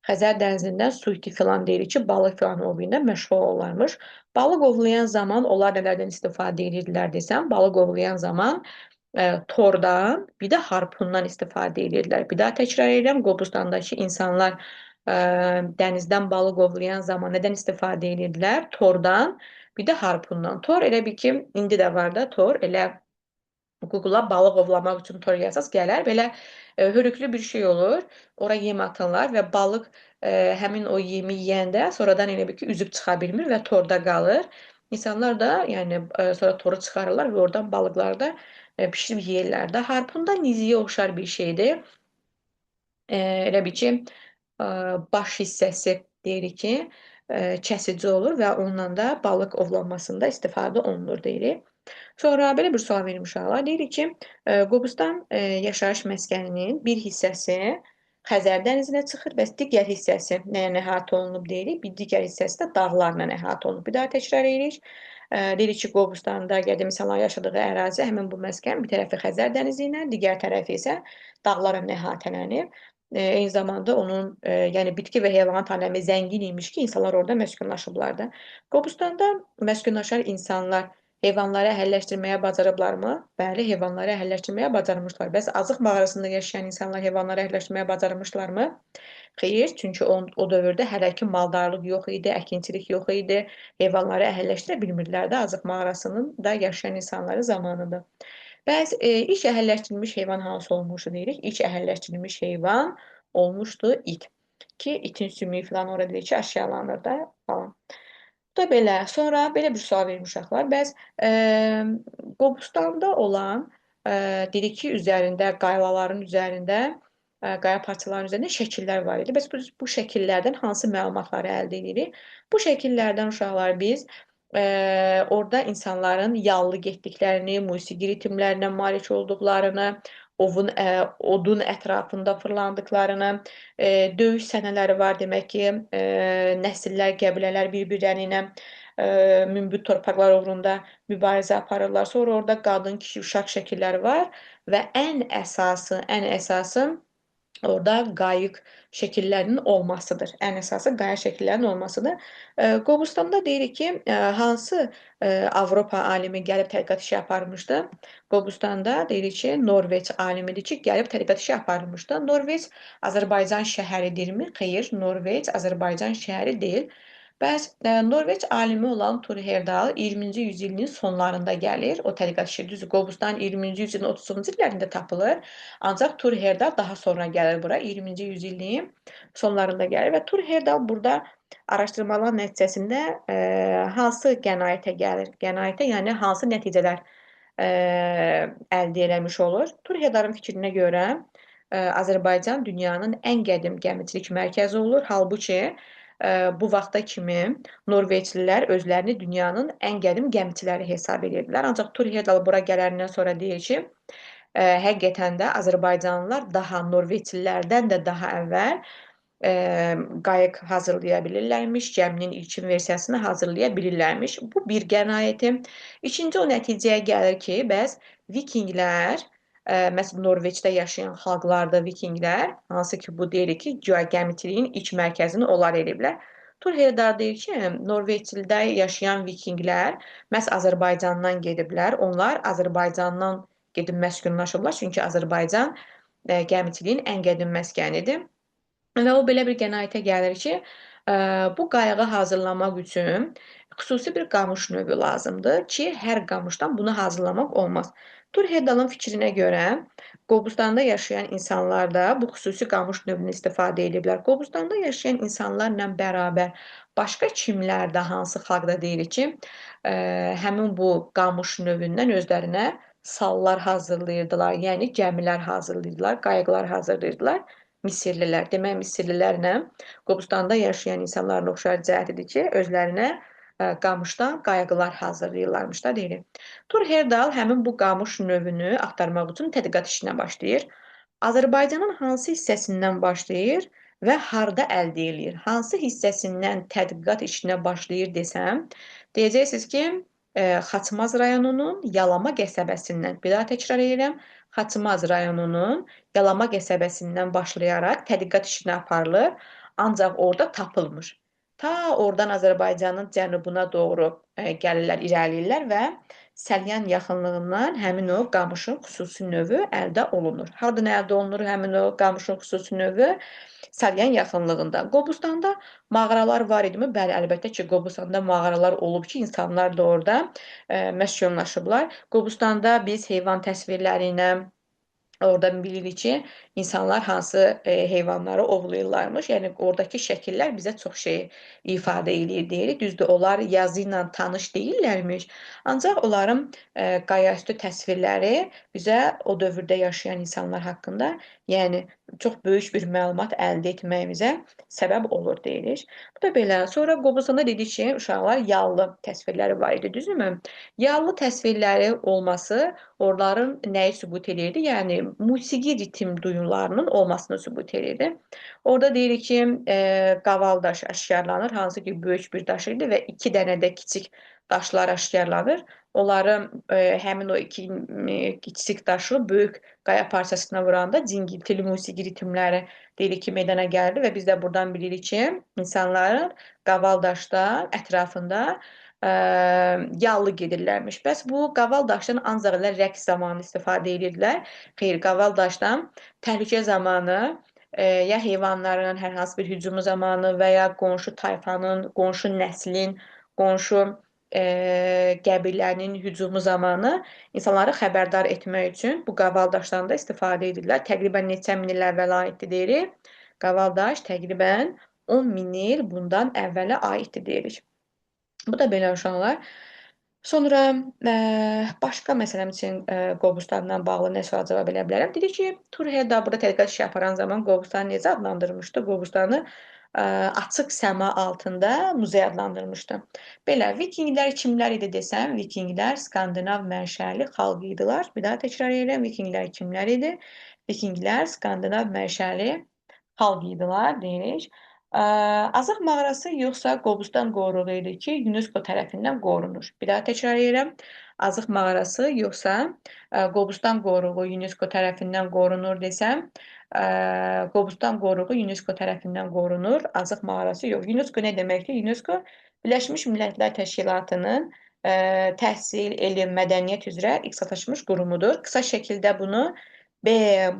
Xəzər dənizindən su iti filan deyirik ki, balıq filan ovu ilə məşğul olurlarmış. Balıq ovlayan zaman onlar nələrdən istifadə edirdilər desəm, balıq ovlayan zaman tordan, bir də harpundan istifadə edirlər. Bir daha təkrar edirəm, Qobustandakı insanlar dənizdən balıq ovlayan zaman nədən istifadə edirdilər? Tordan, bir də harpundan. Tor elə bir ki, indi də var da tor, elə Google-a balıq ovlamaq üçün tor yazsaz gələr. Belə hörüklü bir şey olur. Ora yem atırlar və balıq həmin o yemi yeyəndə sonradan elə bir ki, üzüb çıxa bilmir və torda qalır. İnsanlar da yəni sonra toru çıxarırlar və oradan balıqları da bişirib yeyirlər də. Harpun da niziyə oxşar bir şeydir. Elə bir ki, baş hissəsi deyirik ki, kəsici olur və ondan da balıq ovlanmasında istifadə olunur deyirik. Sonra belə bir sual verim uşaqlar. Deyirik ki, Qobustan yaşayış məskəninin bir hissəsi Xəzər dənizinə çıxır, bəs digər hissəsi nəyə əhatə olunub deyirik? Bir digər hissəsi də dağlarla əhatə olunub. Bir daha təkrar edirik. Deyirik ki, Qobustanda qədim insanlar yaşadığı ərazi həmin bu məskən bir tərəfi Xəzər dənizi ilə, digər tərəfi isə dağlarla əhatələnib. Eyni zamanda onun yəni bitki və heyvanat aləmi zəngin imiş ki, insanlar orada məskunlaşıblar da. Qobustanda məskunlaşan insanlar heyvanları əhəlləşdirməyə bacarıblarmı? Bəli, heyvanları əhəlləşdirməyə bacarmışlar. Bəs Azıq mağarasında yaşayan insanlar heyvanları əhəlləşdirməyə bacarmışlarmı? Xeyr, çünki o dövrdə hələ ki maldarlıq yox idi, əkinçilik yox idi. Heyvanları əhəlləşdirə bilmirdilər də Azıq mağarasının da yaşayan insanları zamanında. Bəs ilk əhəlləşdirilmiş heyvan hansı olmuşdu deyirik? İlk əhəlləşdirilmiş heyvan olmuşdu it. Ki, itin sümüyü falan orada dedik ki, aşağılanır da falan. Bu da belə. Sonra belə bir sual verim uşaqlar. Bəs Qobustanda olan dedik ki, üzərində, qaylaların üzərində, qaya parçalarının üzərində şəkillər var idi. Bəs bu şəkillərdən hansı məlumatları əldə edirik? Bu şəkillərdən uşaqlar biz orada insanların yallı getdiklərini, musiqi ritmlərinə malik olduqlarını, odun ətrafında fırlandıqlarını, döyüş səhnələri var demək ki, nəsillər, qəbilələr bir-birləri ilə münbit torpaqlar uğrunda mübarizə aparırlar. Sonra orada qadın, kişi, uşaq şəkilləri var və ən əsası orada qayıq şəkillərinin olmasıdır. Ən əsası qaya şəkillərinin olmasıdır. Qobustanda deyirik ki, hansı Avropa alimi gəlib tədqiqat işi aparmışdı? Qobustanda deyirik ki, Norveç alimidir ki, gəlib tədqiqat işi aparmışdı. Norveç Azərbaycan şəhəridirmi? Xeyr, Norveç Azərbaycan şəhəri deyil. Bəs Norveç alimi olan Thor Heyerdahl 20-ci yüzilin sonlarında gəlir. O tədqiqat işi düzdür. Qobustan 20-ci yüzilin 30-cu illərində tapılır. Ancaq Thor Heyerdahl daha sonra gəlir bura. 20-ci yüzilin sonlarında gəlir və Thor Heyerdahl burada araşdırmalar nəticəsində hansı qənaətə gəlir? Qənaətə, yəni hansı nəticələr əldə eləmiş olur? Thor Heyerdalın fikrinə görə Azərbaycan dünyanın ən qədim gəmiçilik mərkəzi olur. Halbuki bu vaxta kimi Norveçlilər özlərini dünyanın ən qədim gəmiçiləri hesab edirdilər. Ancaq Thor Heyerdahl bura gələndən sonra deyir ki, həqiqətən də Azərbaycanlılar daha Norveçlilərdən də daha əvvəl qayıq hazırlaya bilirlərmiş, gəminin ilkin versiyasını hazırlaya bilirlərmiş. Bu bir qənaəti. İkinci o nəticəyə gəlir ki, bəs Vikinglər, məsələn Norveçdə yaşayan xalqlarda Vikinglər, hansı ki bu deyirik ki, gəmiçiliyin ilk mərkəzini onlar eləyiblər. Thor Heyerdahl deyir ki, Norveçdə yaşayan Vikinglər məhz Azərbaycandan gediblər. Onlar Azərbaycandan gedib məskunlaşıblar, çünki Azərbaycan gəmiçiliyin ən qədim məskənidir. Və o belə bir qənaətə gəlir ki, bu qayığı hazırlamaq üçün xüsusi bir qamış növü lazımdır ki, hər qamışdan bunu hazırlamaq olmaz. Thor Heyerdalın fikrinə görə Qobustanda yaşayan insanlar da bu xüsusi qamış növünü istifadə ediblər. Qobustanda yaşayan insanlarla bərabər başqa kimlər də hansı xalqda deyirik ki, həmin bu qamış növündən özlərinə sallar hazırlayırdılar, yəni gəmilər hazırlayırdılar, qayıqlar hazırlayırdılar. Misirlilər. Demək, Misirlilərlə Qobustanda yaşayan insanların oxşar cəhətidir ki, özlərinə qamışdan qayıqlar hazırlayırlarmış da deyilir. Thor Heyerdahl həmin bu qamış növünü axtarmaq üçün tədqiqat işinə başlayır. Azərbaycanın hansı hissəsindən başlayır və harda əldə eləyir? Hansı hissəsindən tədqiqat işinə başlayır desəm, deyəcəksiniz ki, Xaçmaz rayonunun Yalama qəsəbəsindən, bir daha təkrar edirəm, Xaçmaz rayonunun Yalama qəsəbəsindən başlayaraq tədqiqat işinə aparılır, ancaq orada tapılmır. Ta oradan Azərbaycanın cənubuna doğru gəlirlər, irəliləyirlər və Səlyan yaxınlığından həmin o qamışın xüsusi növü əldə olunur. Hardan əldə olunur həmin o qamışın xüsusi növü? Səlyan yaxınlığında. Qobustanda mağaralar var idimi? Bəli, əlbəttə ki, Qobustanda mağaralar olub ki, insanlar da orada məskunlaşıblar. Qobustanda biz heyvan təsvirləri ilə orada bilirik ki, insanlar hansı heyvanları ovlayırlarmış. Yəni oradakı şəkillər bizə çox şey ifadə eləyir deyirik. Düzdür, onlar yazı ilə tanış deyillərmiş. Ancaq onların qayaüstü təsvirləri bizə o dövrdə yaşayan insanlar haqqında, yəni çox böyük bir məlumat əldə etməyimizə səbəb olur deyirik. Bu da belə. Sonra Qobustanda dedik ki, uşaqlar yallı təsvirləri var idi, düzdürmü? Yallı təsvirləri olması onların nəyi sübut edirdi? Yəni musiqi ritim duyularının olmasını sübut edirdi. Orada deyirik ki, qaval daş aşkarlanır, hansı ki böyük bir daş idi və 2 dənə də kiçik daşlar aşkarlanır. Onları həmin o iki kiçik daşı böyük qaya parçasına vuranda cingiltili musiqi ritimləri deyirik ki, meydana gəldi və biz də buradan bilirik ki, insanların qaval daşda ətrafında yallı gedirlərmiş. Bəs bu qaval daşdan ancaq elə rəqs zamanı istifadə edirdilər. Xeyr, qaval daşdan təhlükə zamanı ya heyvanların hər hansı bir hücumu zamanı və ya qonşu tayfanın, qonşu nəslin, qonşu qəbilənin hücumu zamanı insanları xəbərdar etmək üçün bu qaval daşdan da istifadə edirlər. Təqribən neçə min il əvvələ aiddir deyirik. Qaval daş təqribən 10 min il bundan əvvələ aiddir deyirik. Bu da belə uşaqlar. Sonra başqa məsələm üçün Qobustanla bağlı nə sual cavab edə bilərəm? Dedi ki, Thor Heyerdahl burada tədqiqat işi aparan zaman Qobustanı necə adlandırmışdı? Qobustanı açıq səma altında muzey adlandırmışdı. Belə, Vikinglər kimlər idi desəm, Vikinglər Skandinav mənşəli xalq idilər. Bir daha təkrar edirəm, Vikinglər kimlər idi? Vikinglər Skandinav mənşəli xalq idilər deyirik. Azaq mağarası yoxsa Qobustan qoruğu idi ki, UNESCO tərəfindən qorunur. Bir daha təkrar edirəm. Azıq mağarası yoxsa Qobustan qoruğu UNESCO tərəfindən qorunur desəm, Qobustan qoruğu UNESCO tərəfindən qorunur. Azıq mağarası yox. UNESCO nə deməkdir? UNESCO Birləşmiş Millətlər Təşkilatının təhsil, elm, mədəniyyət üzrə ixtisaslaşmış qurumudur. Qısa şəkildə bunu B,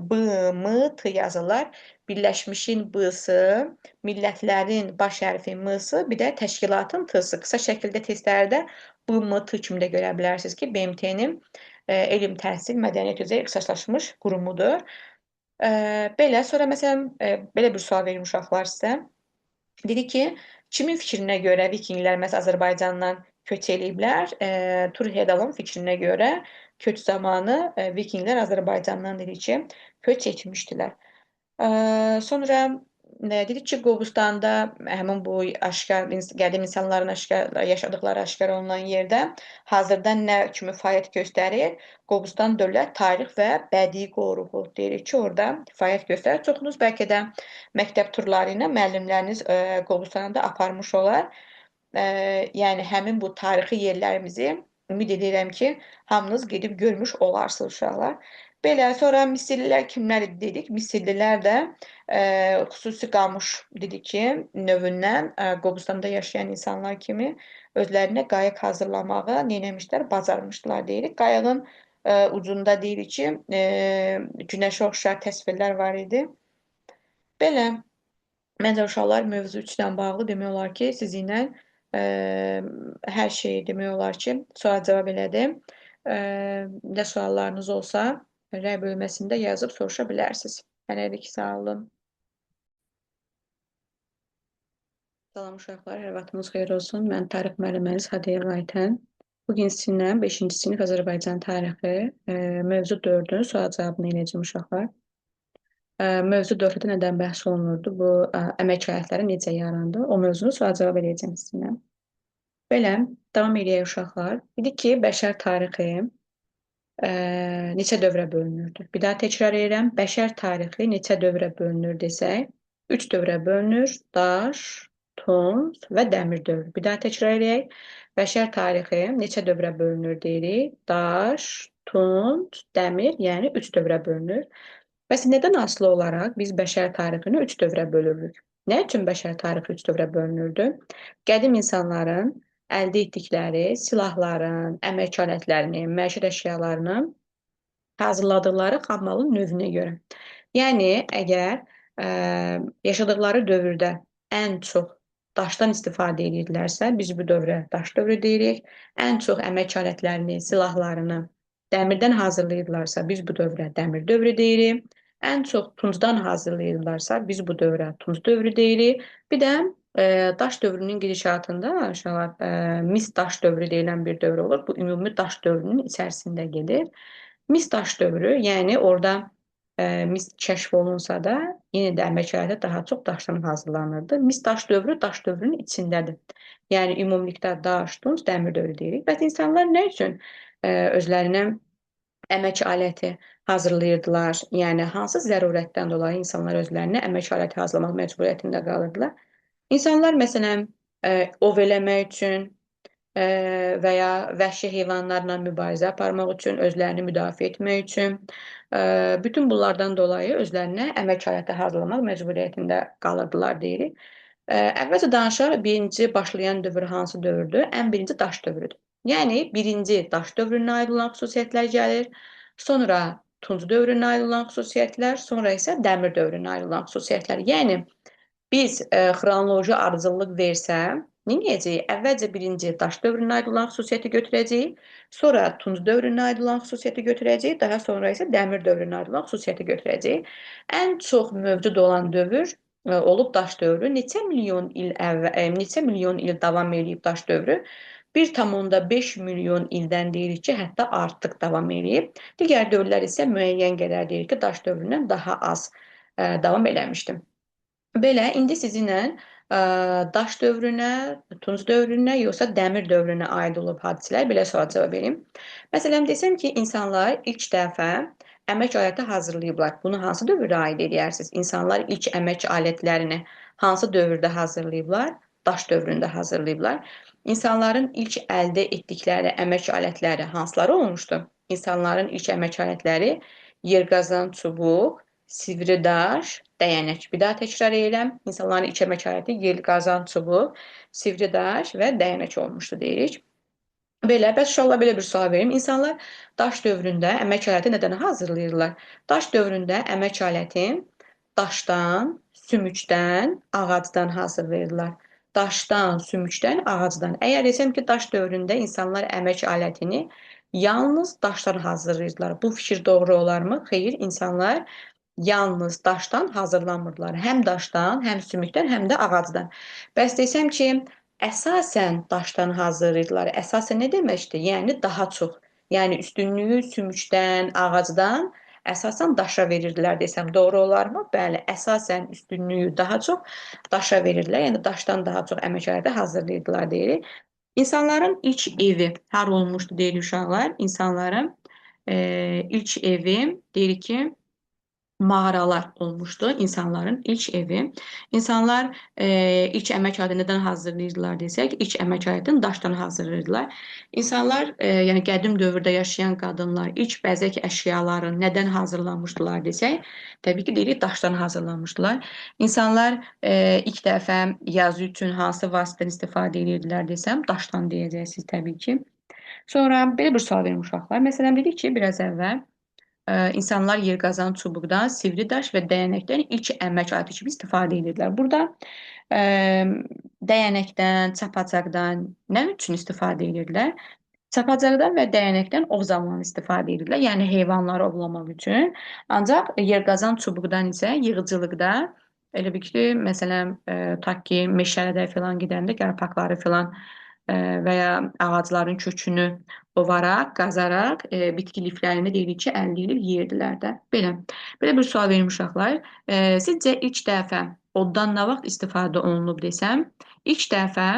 B, M, T yazırlar. Birləşmişin B-sı, millətlərin baş hərfi M-sı, bir də təşkilatın T-sı. Qısa şəkildə testlərdə B, M, T kimi də görə bilərsiniz ki, BMT-nin elm, təhsil, mədəniyyət üzrə ixtisaslaşmış qurumudur. Belə, sonra məsələn, belə bir sual verim uşaqlar sizə. Dedi ki, kimin fikrinə görə Vikinqlər məhz Azərbaycandan köç eləyiblər? Tur Hedalın fikrinə görə köç zamanı Vikinqlər Azərbaycandan dedi ki, köç etmişdilər. Sonra dedik ki, Qobustanda həmin bu aşkar qədim insanların yaşadıkları aşkar olunan yerdə hazırda nə kimi fəaliyyət göstərir? Qobustan dövlət tarix və bədii qoruğu deyirik ki, orada fəaliyyət göstərir. Çoxunuz bəlkə də məktəb turları ilə müəllimləriniz Qobustana da aparmış olar. Yəni həmin bu tarixi yerlərimizi ümid edirəm ki, hamınız gedib görmüş olarsınız uşaqlar. Belə, sonra Misirlilər kimlər idi dedik? Misirlilər də xüsusi qamış dedik ki, növündən Qobustanda yaşayan insanlar kimi özlərinə qayıq hazırlamağı neyləmişlər, bacarmışdılar deyirik. Qayığın ucunda deyirik ki, günəşə oxşar təsvirlər var idi. Belə, məncə uşaqlar mövzu 3-lə bağlı demək olar ki, sizinlə hər şeyi demək olar ki, sual-cavab elədim. Nə suallarınız olsa, rəy bölməsində yazıb soruşa bilərsiniz. Hələlik, sağ olun. Salam uşaqlar, hər vaxtınız xeyir olsun. Mən tarix müəlliməniz Hadiyə Aytən. Bugün sizinlə 5-ci sinif Azərbaycan tarixi mövzu 4-ün sual-cavabını eləyəcəm uşaqlar. Mövzu 4-də nədən bəhs olunurdu? Bu əmək alətləri necə yarandı? O mövzunu sual-cavab eləyəcəm sizinlə. Belə, davam eləyək uşaqlar. Dedik ki, bəşər tarixi neçə dövrə bölünürdü? Bir daha təkrar edirəm. Bəşər tarixi neçə dövrə bölünür desək, 3 dövrə bölünür. Daş, tunç və dəmir dövrü. Bir daha təkrar edək. Bəşər tarixi neçə dövrə bölünür deyirik? Daş, tunç, dəmir, yəni 3 dövrə bölünür. Bəs nədən asılı olaraq biz bəşər tarixini 3 dövrə bölürük? Nə üçün bəşər tarixi 3 dövrə bölünürdü? Qədim insanların əldə etdikləri silahların, əmək alətlərinin, məişət əşyalarının hazırladıkları xammalın növünə görə. Yəni, əgər yaşadıkları dövrdə ən çox daşdan istifadə edirlərsə, biz bu dövrə daş dövrü deyirik. Ən çox əmək alətlərini, silahlarını dəmirdən hazırlayırlarsa, biz bu dövrə dəmir dövrü deyirik. Ən çox tuncdan hazırlayırlarsa, biz bu dövrə tunc dövrü deyirik. Bir də daş dövrünün gedişatında mis daş dövrü deyilən bir dövr olur. Bu ümumi daş dövrünün içərisində gedir. Mis daş dövrü, yəni orada mis kəşf olunsa da, yenə də əmək aləti daha çox daşdan hazırlanırdı. Mis daş dövrü daş dövrünün içindədir. Yəni ümumilikdə daş, tunc, dəmir dövrü deyirik. Bəs insanlar nə üçün özlərinə əmək aləti hazırlayırdılar? Yəni hansı zərurətdən dolayı insanlar özlərinə əmək aləti hazırlamaq məcburiyyətində qalırdılar? İnsanlar məsələn ov eləmək üçün və ya vəhşi heyvanlarla mübarizə aparmaq üçün, özlərini müdafiə etmək üçün, bütün bunlardan dolayı özlərinə əmək aləti hazırlamaq məcburiyyətində qalırdılar deyirik. Əvvəlcə danışaq, birinci başlayan dövr hansı dövrdür? Ən birinci daş dövrüdür. Yəni, birinci daş dövrünə aid olan xüsusiyyətlər gəlir, sonra tunc dövrünə aid olan xüsusiyyətlər, sonra isə dəmir dövrünə aid olan xüsusiyyətlər. Yəni, biz xronoloji ardıcıllıq versə, neyəcəyik? Əvvəlcə birinci daş dövrünə aid olan xüsusiyyəti götürəcəyik, sonra tunc dövrünə aid olan xüsusiyyəti götürəcəyik, daha sonra isə dəmir dövrünə aid olan xüsusiyyəti götürəcəyik. Ən çox mövcud olan dövr olub daş dövrü. Neçə milyon il davam edib daş dövrü? 1,5 milyon ildən deyirik ki, hətta artıq davam edib. Digər dövrlər isə müəyyən qədər deyirik ki, daş dövründən daha az davam eləmişdim. Belə, indi sizinlə daş dövrünə, tunc dövrünə, yoxsa dəmir dövrünə aid olub hadisələr belə sual cavab verim. Məsələn, desəm ki, insanlar ilk dəfə əmək aləti hazırlayıblar. Bunu hansı dövrdə aid edərsiniz? İnsanlar ilk əmək alətlərini hansı dövrdə hazırlayıblar? Daş dövründə hazırlayıblar. İnsanların ilk əldə etdikləri əmək alətləri hansıları olmuşdu? İnsanların ilk əmək alətləri yerqazan çubuq, sivri daş, dəyənək. Bir daha təkrar edirəm. İnsanların ilk əmək aləti yerqazan çubuq, sivri daş və dəyənək olmuşdu deyirik. Bəs inşallah belə bir sual verim. İnsanlar daş dövründə əmək aləti nədən hazırlayırlar? Daş dövründə əmək alətin daşdan, sümükdən, ağacdan hazırlayırlar. Daşdan, sümükdən, ağacdan. Əgər desəm ki, daş dövründə insanlar əmək alətini yalnız daşdan hazırlayırlar. Bu fikir doğru olarmı? Xeyr, insanlar yalnız daşdan hazırlanmırlar. Həm daşdan, həm sümükdən, həm də ağacdan. Bəs desəm ki, əsasən daşdan hazırlayırlar. Əsasən nə deməkdir? Yəni daha çox. Yəni üstünlüyü sümükdən, ağacdan əsasən daşa verirdilər desəm doğru olarmı? Bəli, əsasən üstünlüyü daha çox daşa verirdilər. Yəni daşdan daha çox əmək aləti hazırlayırdılar deyirik. İnsanların ilk evi har olmuşdu deyirik uşaqlar. İnsanların ilk evi deyirik ki mağaralar olmuşdu insanların ilk evi. İnsanlar ilk əmək alətini nədən hazırlayırdılar desək, ilk əmək alətini daşdan hazırlayırdılar. İnsanlar, yəni qədim dövrdə yaşayan qadınlar ilk bəzək əşyaları nədən hazırlanmışdılar desək, təbii ki, deyirik daşdan hazırlanmışdılar. İnsanlar ilk dəfə yazı üçün hansı vasitədən istifadə edirdilər desəm, daşdan deyəcəksiniz təbii ki. Sonra belə bir sual verim uşaqlar. Məsələn, dedik ki, biraz əvvəl insanlar yerqazan çubuqdan, sivri daş və dəyənəkdən ilk əmək aləti kimi istifadə edirdilər. Burada ə, dəyənəkdən, çapacaqdan nə üçün istifadə edirdilər? Çapacaqdan və dəyənəkdən ov zamanı istifadə edirdilər, yəni heyvanları ovlamaq üçün. Ancaq yerqazan çubuqdan isə yığıcılıqda elə bil ki, məsələn, tutaq ki, meşədə filan gedəndə yarpaqları filan və ya ağacların kökünü ovaraq, qazaraq bitki liflərini deyirik ki, əldə edib yeyirdilər də. Belə bir sual verim uşaqlar. Sizcə ilk dəfə oddan nə vaxt istifadə olunub desəm, ilk dəfə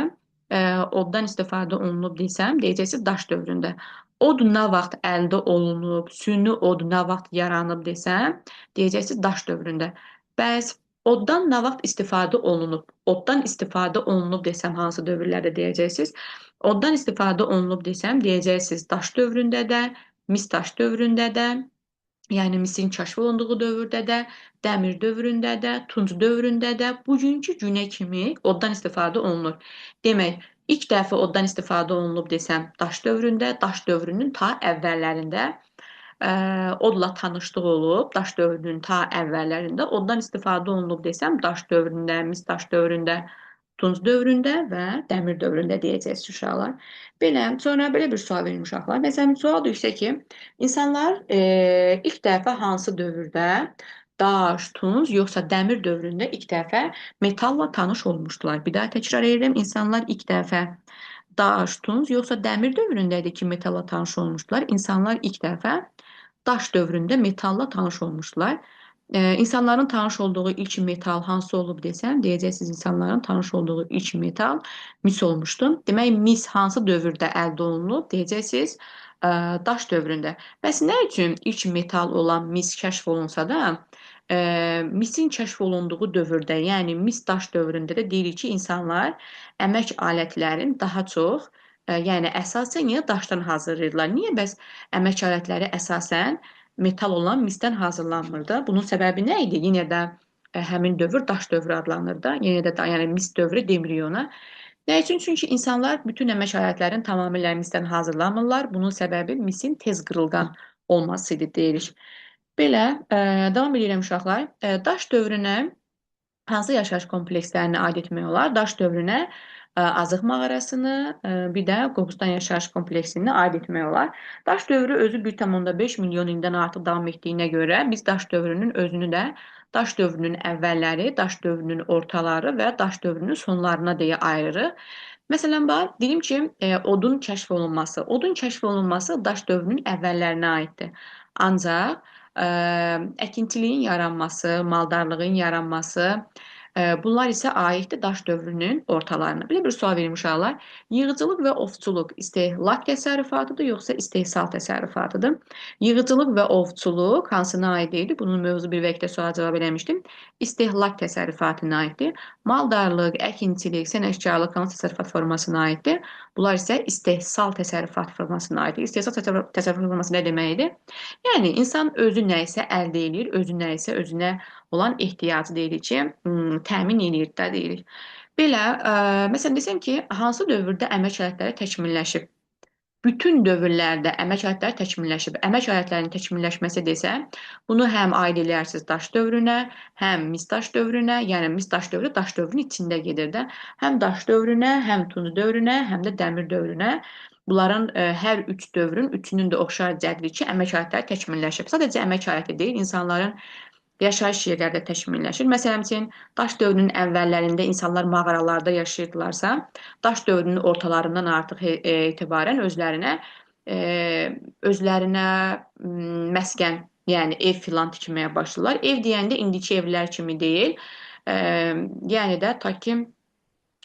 oddan istifadə olunub desəm, deyəcəksiniz daş dövründə. Od nə vaxt əldə olunub, süni od nə vaxt yaranıb desəm, deyəcəksiniz daş dövründə. Bəs oddan nə vaxt istifadə olunub? Oddan istifadə olunub desəm hansı dövrlərdə deyəcəksiniz? Oddan istifadə olunub desəm, deyəcəksiniz daş dövründə də, mis daş dövründə də, yəni misin kəşf olunduğu dövrdə də, dəmir dövründə də, tunc dövründə də, bugünkü günə kimi oddan istifadə olunur. Demək, ilk dəfə oddan istifadə olunub desəm, daş dövründə, daş dövrünün ta əvvəllərində odla tanışlıq olub, daş dövrünün ta əvvəllərində oddan istifadə olunub desəm, daş dövründə, mis daş dövründə, tunc dövründə və dəmir dövründə deyəcəksiniz uşaqlar. Sonra belə bir sual verin uşaqlar. Məsələn, sual düşsə ki, insanlar ilk dəfə hansı dövrdə daş, tunc, yoxsa dəmir dövründə ilk dəfə metalla tanış olmuşdular? Bir daha təkrar edirəm. İnsanlar ilk dəfə daş, tunc, yoxsa dəmir dövründə idi ki, metalla tanış olmuşdular? İnsanlar ilk dəfə daş dövründə metalla tanış olmuşdular. İnsanların tanış olduğu ilk metal hansı olub desəm, deyəcəksiniz insanların tanış olduğu ilk metal mis olmuşdu. Demək, mis hansı dövrdə əldə olunub? Deyəcəksiniz daş dövründə. Bəs nə üçün ilk metal olan mis kəşf olunsa da, misin kəşf olunduğu dövrdə, yəni mis daş dövründə də deyirik ki, insanlar əmək alətlərin daha çox, yəni əsasən yenə daşdan hazırlayırlar. Niyə bəs əmək alətləri əsasən metal olan misdən hazırlanmırdı? Bunun səbəbi nə idi? Yenə də həmin dövr daş dövrü adlanır da. Yenə də yəni mis dövrü demirik ona. Nə üçün? Çünki insanlar bütün əmək alətlərini tamamilə misdən hazırlamırlar. Bunun səbəbi misin tez qırılgan olması idi deyirik. Davam edirəm uşaqlar. Daş dövrünə hansı yaşayış komplekslərini aid etmək olar? Daş dövrünə Azıq mağarasını, bir də Qobustan yaşayış kompleksini aid etmək olar. Daş dövrü özü 1,5 milyon ildən artıq davam etdiyinə görə biz daş dövrünün özünü də daş dövrünün əvvəlləri, daş dövrünün ortaları və daş dövrünün sonlarına deyə ayırırıq. Məsələn, deyim ki, odun kəşf olunması. Odun kəşf olunması daş dövrünün əvvəllərinə aiddir. Ancaq əkintiliyin yaranması, maldarlığın yaranması, bunlar isə aiddir daş dövrünün ortalarına. Belə bir sual verim uşaqlar. Yığıcılıq və ovçuluq istehlak təsərrüfatıdır, yoxsa istehsal təsərrüfatıdır? Yığıcılıq və ovçuluq hansına aid idi? Bunun mövzu bir vəkdə sual cavab eləmişdim. İstehlak təsərrüfatına aiddir. Maldarlıq, əkinçilik, sənətkarlıq hansı təsərrüfat formasına aiddir? Bunlar isə istehsal təsərrüfat formasına aiddir. İstehsal təsərrüfat forması nə deməkdir? Yəni, insan özü nə isə əldə edir, özü nə isə özünə olan ehtiyacı deyirik ki, təmin edir də deyirik. Məsələn desəm ki, hansı dövrdə əmək alətləri təkmilləşib? bütün dövrlərdə əmək alətləri təkmilləşib. Əmək alətlərinin təkmilləşməsi desə, bunu həm aid eləyərsiniz daş dövrünə, həm mis daş dövrünə, yəni mis daş dövrü daş dövrünün içində gedir də, həm daş dövrünə, həm tunc dövrünə, həm də dəmir dövrünə. Bunların hər üç dövrün üçünün də oxşar cəhdidir ki, əmək alətləri təkmilləşib. Sadəcə əmək aləti deyil, insanların yaşayış yerləri də təkmilləşir. Məsələn üçün, daş dövrünün əvvəllərində insanlar mağaralarda yaşayırdılarsa, daş dövrünün ortalarından artıq etibarən e, özlərinə məskən, yəni ev filan tikməyə başladılar. Ev deyəndə indiki evlər kimi deyil. E, yəni də ta ki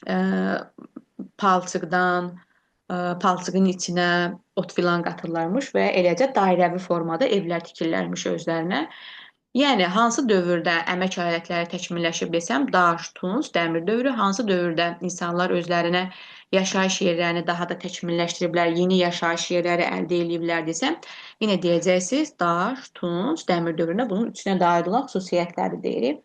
e, palçıqdan, palçığın içinə ot filan qatırlarmış və eləcə dairəvi formada evlər tikirlərmiş özlərinə. Yəni hansı dövrdə əmək alətləri təkmilləşib desəm, daş, tunc, dəmir dövrü, hansı dövrdə insanlar özlərinə yaşayış yerlərini daha da təkmilləşdiriblər, yeni yaşayış yerləri əldə ediblər desəm, yenə deyəcəksiniz, daş, tunc, dəmir dövrünə bunun üçünə dair olan xüsusiyyətləri deyirik.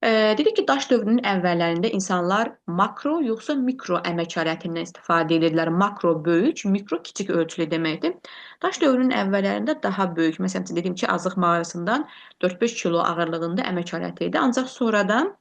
Dedik ki, daş dövrünün əvvəllərində insanlar makro yoxsa mikro əmək alətindən istifadə edirdilər. Makro böyük, mikro kiçik ölçülü deməkdir. Daş dövrünün əvvəllərində daha böyük, məsələn, dedim ki, Azıq mağarasından 4-5 kilo ağırlığında əmək aləti idi. Ancaq sonradan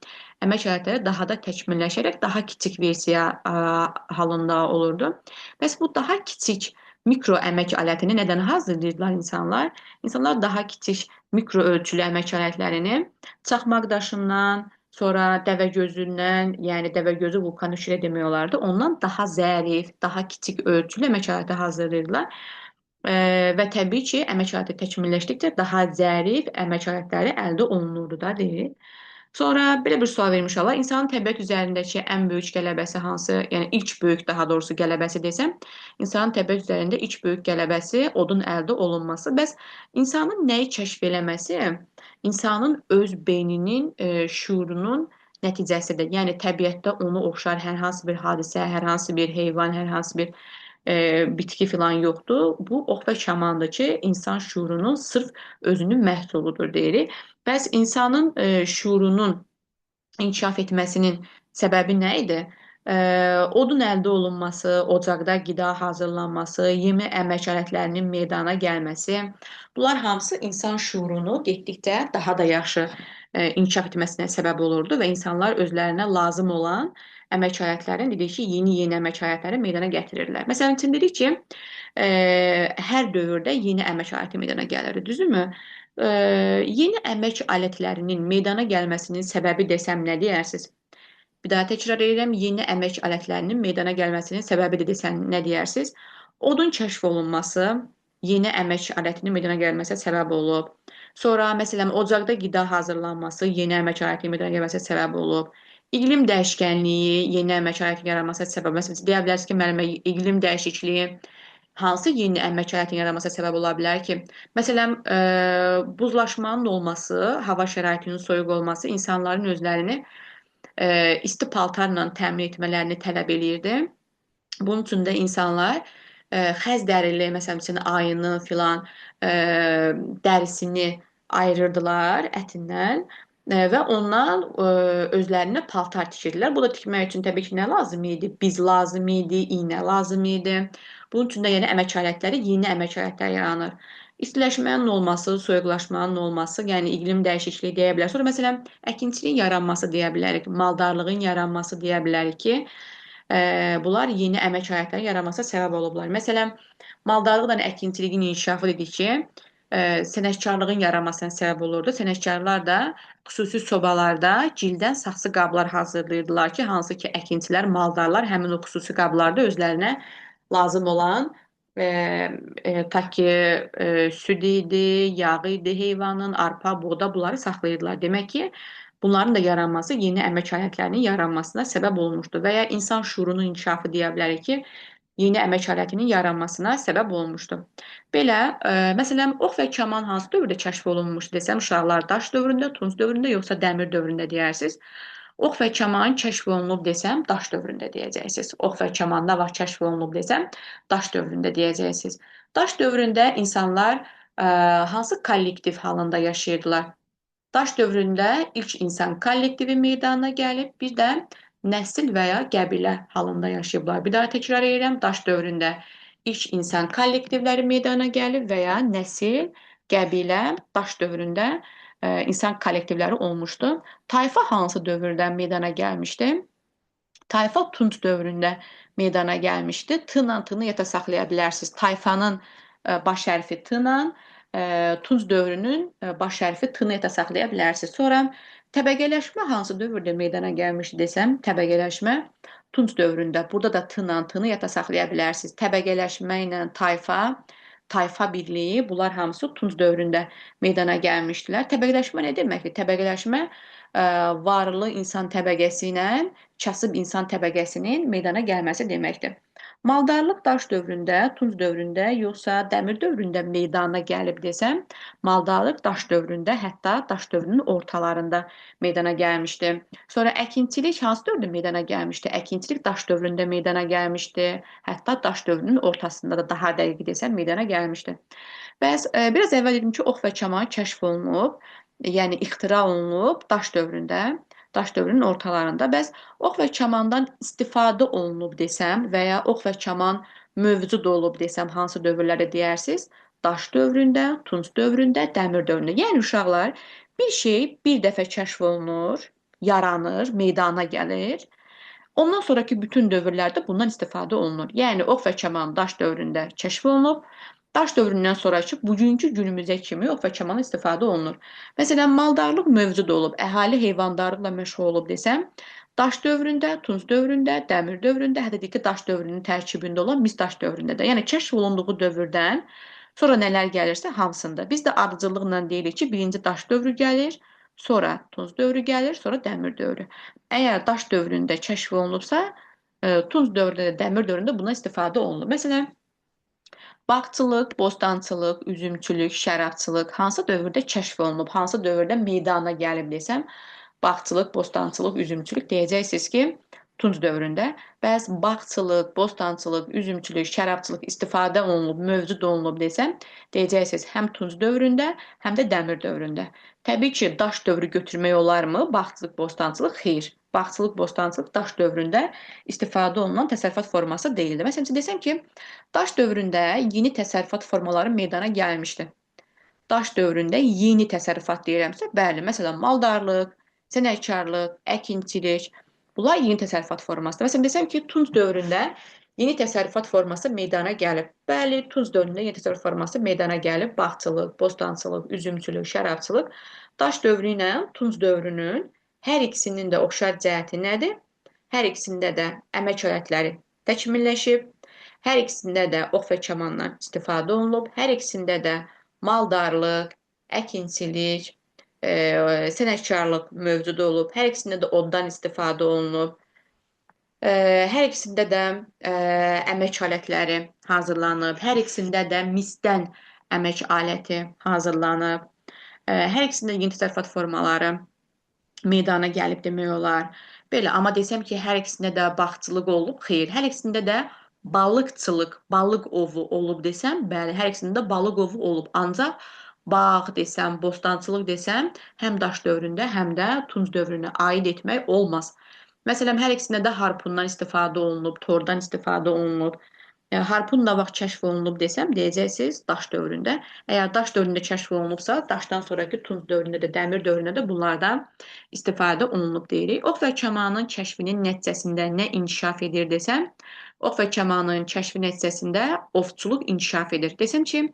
əmək alətləri daha da təkmilləşərək daha kiçik versiya halında olurdu. Bəs bu daha kiçik mikro əmək alətini nədən hazırlayırdılar insanlar? İnsanlar daha kiçik mikro ölçülü əmək alətlərini çaxmaq daşından, sonra dəvəgözündən, yəni dəvəgözü vulkan işlə demək olardı. Ondan daha zərif, daha kiçik ölçülü əmək aləti hazırlayırdılar. Və təbii ki, əmək aləti təkmilləşdikcə daha zərif əmək alətləri əldə olunurdu da deyil. Sonra belə bir sual vermiş Allah. İnsanın təbiət üzərindəki ən böyük qələbəsi hansı? Yəni ilk böyük daha doğrusu qələbəsi desəm, insanın təbiət üzərində ilk böyük qələbəsi odun əldə olunması. Bəs insanın nəyi kəşf eləməsi? İnsanın öz beyninin, şuurunun nəticəsidir. Yəni təbiətdə onu oxşar hər hansı bir hadisə, hər hansı bir heyvan, hər hansı bir bitki filan yoxdur. Bu ox və kamandır ki, insan şuurunun sırf özünün məhsuludur deyirik. Bəs insanın şuurunun inkişaf etməsinin səbəbi nə idi? Odun əldə olunması, ocaqda qida hazırlanması, yemi əmək alətlərinin meydana gəlməsi, bunlar hamısı insan şuurunu getdikcə daha da yaxşı inkişaf etməsinə səbəb olurdu və insanlar özlərinə lazım olan əmək alətlərini, dedik ki, yeni əmək alətləri meydana gətirirlər. Məsələn üçün dedik ki, hər dövrdə yeni əmək aləti meydana gəlirdi, düzdürmü? Yeni əmək alətlərinin meydana gəlməsinin səbəbi desəm nə deyərsiniz? Bir daha təkrar edirəm, yeni əmək alətlərinin meydana gəlməsinin səbəbi də desən nə deyərsiniz? Odun kəşf olunması yeni əmək alətinin meydana gəlməsinə səbəb olub. Sonra məsələn ocaqda qida hazırlanması yeni əmək alətinin meydana gəlməsinə səbəb olub. İqlim dəyişkənliyi yeni əmək alətinin yaranmasına səbəb. Məsələn, deyə bilərsiniz ki, müəllimə, iqlim dəyişikliyi hansı yeni əmək alətinin yaranmasına səbəb ola bilər ki? Məsələn, buzlaşmanın olması, hava şəraitinin soyuq olması insanların özlərini isti paltarla təmin etmələrini tələb eləyirdi. Bunun üçün də insanlar xəz dərili, məsələn, üçün ayını filan dərisini ayırırdılar ətindən və ondan özlərinə paltar tikirdilər. Bu da tikmək üçün təbii ki, nə lazım idi? Biz lazım idi, iynə lazım idi. Bunun üçün də yəni əmək alətləri, yeni əmək alətləri yaranır. İstiləşmənin olması, soyuqlaşmanın olması, yəni iqlim dəyişikliyi deyə bilərik. Sonra məsələn, əkinçiliyin yaranması deyə bilərik, maldarlığın yaranması deyə bilərik ki, bunlar yeni əmək alətlərinin yaranmasına səbəb olublar. Məsələn, maldarlıqla əkinçiliyin inkişafı dedik ki, sənətkarlığın yaranmasına səbəb olurdu. Sənətkarlar da xüsusi sobalarda gildən saxsı qablar hazırlayırdılar ki, hansı ki əkinçilər, maldarlar həmin o xüsusi qablarda özlərinə lazım olan ta ki süd idi, yağ idi heyvanın, arpa, buğda bunları saxlayırdılar. Demək ki, bunların da yaranması yeni əmək alətlərinin yaranmasına səbəb olmuşdu və ya insan şuurunun inkişafı deyə bilərik ki, yeni əmək alətinin yaranmasına səbəb olmuşdu. Belə, məsələn, ox və kaman hansı dövrdə kəşf olunmuşdu desəm, uşaqlar daş dövründə, tunc dövründə yoxsa dəmir dövründə deyərsiniz. Ox və kaman kəşf olunub desəm, daş dövründə deyəcəksiniz. Ox və kaman nə vaxt kəşf olunub desəm, daş dövründə deyəcəksiniz. Daş dövründə insanlar hansı kollektiv halında yaşayırdılar? Daş dövründə ilk insan kollektivi meydana gəlib, bir də nəsil və ya qəbilə halında yaşayıblar. Bir daha təkrar edirəm, daş dövründə İlk insan kollektivləri meydana gəlir və ya nəsil, qəbilə, daş dövründə insan kollektivləri olmuşdu. Tayfa hansı dövrdə meydana gəlmişdi? Tayfa Tunc dövründə meydana gəlmişdi. T-la T-nı yadda saxlaya bilərsiniz. Tayfanın baş hərfi T-la, Tunc dövrünün baş hərfi T-nı yadda saxlaya bilərsiniz. Sonra təbəqələşmə hansı dövrdə meydana gəlmişdi desəm, təbəqələşmə Tunc dövründə. Burada da T-la T-nı yadda saxlaya bilərsiniz. Təbəqələşmə ilə tayfa, tayfa birliyi, bunlar hamısı Tunc dövründə meydana gəlmişdilər. Təbəqələşmə nə deməkdir? Təbəqələşmə varlı insan təbəqəsi ilə kasıb insan təbəqəsinin meydana gəlməsi deməkdir. Maldarlıq daş dövründə, Tunc dövründə, yoxsa dəmir dövründə meydana gəlib desəm, maldarlıq daş dövründə, hətta daş dövrünün ortalarında meydana gəlmişdi. Sonra əkinçilik hansı dövrdə meydana gəlmişdi? Əkinçilik daş dövründə meydana gəlmişdi. Hətta daş dövrünün ortasında da daha dəqiq desəm meydana gəlmişdi. Bəs biraz əvvəl dedim ki, ox və kaman kəşf olunub, yəni ixtira olunub daş dövründə, daş dövrünün ortalarında. Bəs ox və kamandan istifadə olunub desəm və ya ox və kaman mövcud olub desəm, hansı dövrlərdə deyərsiniz? Daş dövründə, Tunc dövründə, dəmir dövründə. Yəni uşaqlar, bir şey bir dəfə kəşf olunur, yaranır, meydana gəlir. Ondan sonraki bütün dövrlərdə bundan istifadə olunur. Yəni ox və kaman daş dövründə kəşf olunub, daş dövründən sonraki bugünkü günümüzə kimi ox və kaman istifadə olunur. Məsələn, maldarlıq mövcud olub, əhali heyvandarlıqla məşğul olub desəm, daş dövründə, Tunc dövründə, dəmir dövründə, hətta deyək ki, daş dövrünün tərkibində olan mis daş dövründə də. Yəni kəşf olunduğu dövrdən sonra nələr gəlirsə hamısında. Biz də ardıcıllıqla deyirik ki, birinci daş dövrü gəlir, sonra Tunc dövrü gəlir, sonra dəmir dövrü. Əgər daş dövründə kəşf olunubsa, Tunc dövründə də dəmir dövründə buna istifadə olunur. Məsələn, bağçılıq, bostançılıq, üzümçülük, şərabçılıq hansı dövrdə kəşf olunub, hansı dövrdə meydana gəlib desəm, bağçılıq, bostançılıq, üzümçülük deyəcəksiniz ki, Tunc dövründə. Bəs bağçılıq, bostançılıq, üzümçülük, şərabçılıq istifadə olunub, mövcud olunub desəm, deyəcəksiniz həm Tunc dövründə, həm də dəmir dövründə. Təbii ki, daş dövrü götürmək olarmı? Bağçılıq, bostançılıq? Xeyr. Bağçılıq, bostançılıq daş dövründə istifadə olunan təsərrüfat forması deyildi. Məsələn, desəm ki, daş dövründə yeni təsərrüfat formaları meydana gəlmişdi. Daş dövründə yeni təsərrüfat deyirəmsə, bəli, məsələn, maldarlıq, sənətkarlıq, əkinçilik, bunlar yeni təsərrüfat formasıdır. Məsələn, desəm ki, Tunc dövründə yeni təsərrüfat forması meydana gəlib. Bəli, Tunc dövründə yeni təsərrüfat forması meydana gəlib. Bağçılıq, bostançılıq, üzümçülük, şərabçılıq. Daş dövrü ilə Tunc dövrünün hər ikisinin də oxşar cəhəti nədir? Hər ikisində də əmək alətləri təkmilləşib. Hər ikisində də ox və kamandan istifadə olunub. Hər ikisində də maldarlıq, əkinçilik, sənətkarlıq mövcud olub. Hər ikisində də oddan istifadə olunub. Hər ikisində də əmək alətləri hazırlanıb. Hər ikisində də misdən əmək aləti hazırlanıb. Hər ikisində yeni təsərrüfat formaları meydana gəlib demək olar. Belə, amma desəm ki, hər ikisində də bağçılıq olub, xeyr. Hər ikisində də balıqçılıq, balıq ovu olub desəm, bəli, hər ikisində də balıq ovu olub. Ancaq bağ desəm, bostançılıq desəm, həm daş dövründə, həm də Tunc dövrünə aid etmək olmaz. Məsələn, hər ikisində də harpundan istifadə olunub, tordan istifadə olunub. Harpun nə vaxt kəşf olunub desəm, deyəcəksiniz daş dövründə. Əgər daş dövründə kəşf olunubsa, daşdan sonraki Tunc dövründə də, dəmir dövründə də bunlardan istifadə olunub deyirik. Ox və kamanın kəşfinin nəticəsində nə inkişaf edir desəm, ox və kamanın kəşfi nəticəsində ovçuluq inkişaf edir. Desəm ki,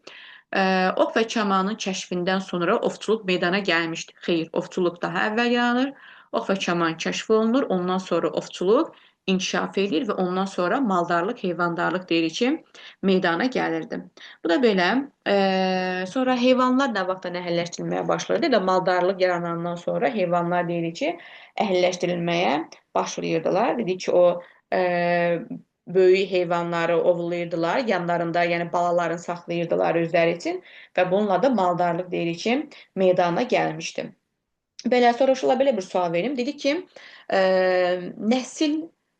ox və kamanın kəşfindən sonra ovçuluq meydana gəlmişdir. Xeyr, ovçuluq daha əvvəl yaranır. Ox və kaman kəşf olunur, ondan sonra ovçuluq inkişaf edir və ondan sonra maldarlıq, heyvandarlıq deyirik ki, meydana gəlirdi. Bu da belə. Sonra heyvanlar nə vaxtdan əhəlləşdirilməyə başlayırdı? Ya da maldarlıq yaranandan sonra heyvanlar deyirik ki, əhəlləşdirilməyə başlayırdılar. Dedik ki, o böyük heyvanları ovlayırdılar, yanlarında, yəni balalarını saxlayırdılar özləri üçün və bununla da maldarlıq deyirik ki, meydana gəlmişdi. Belə soruşula belə bir sual verim. Dedi ki, nəsil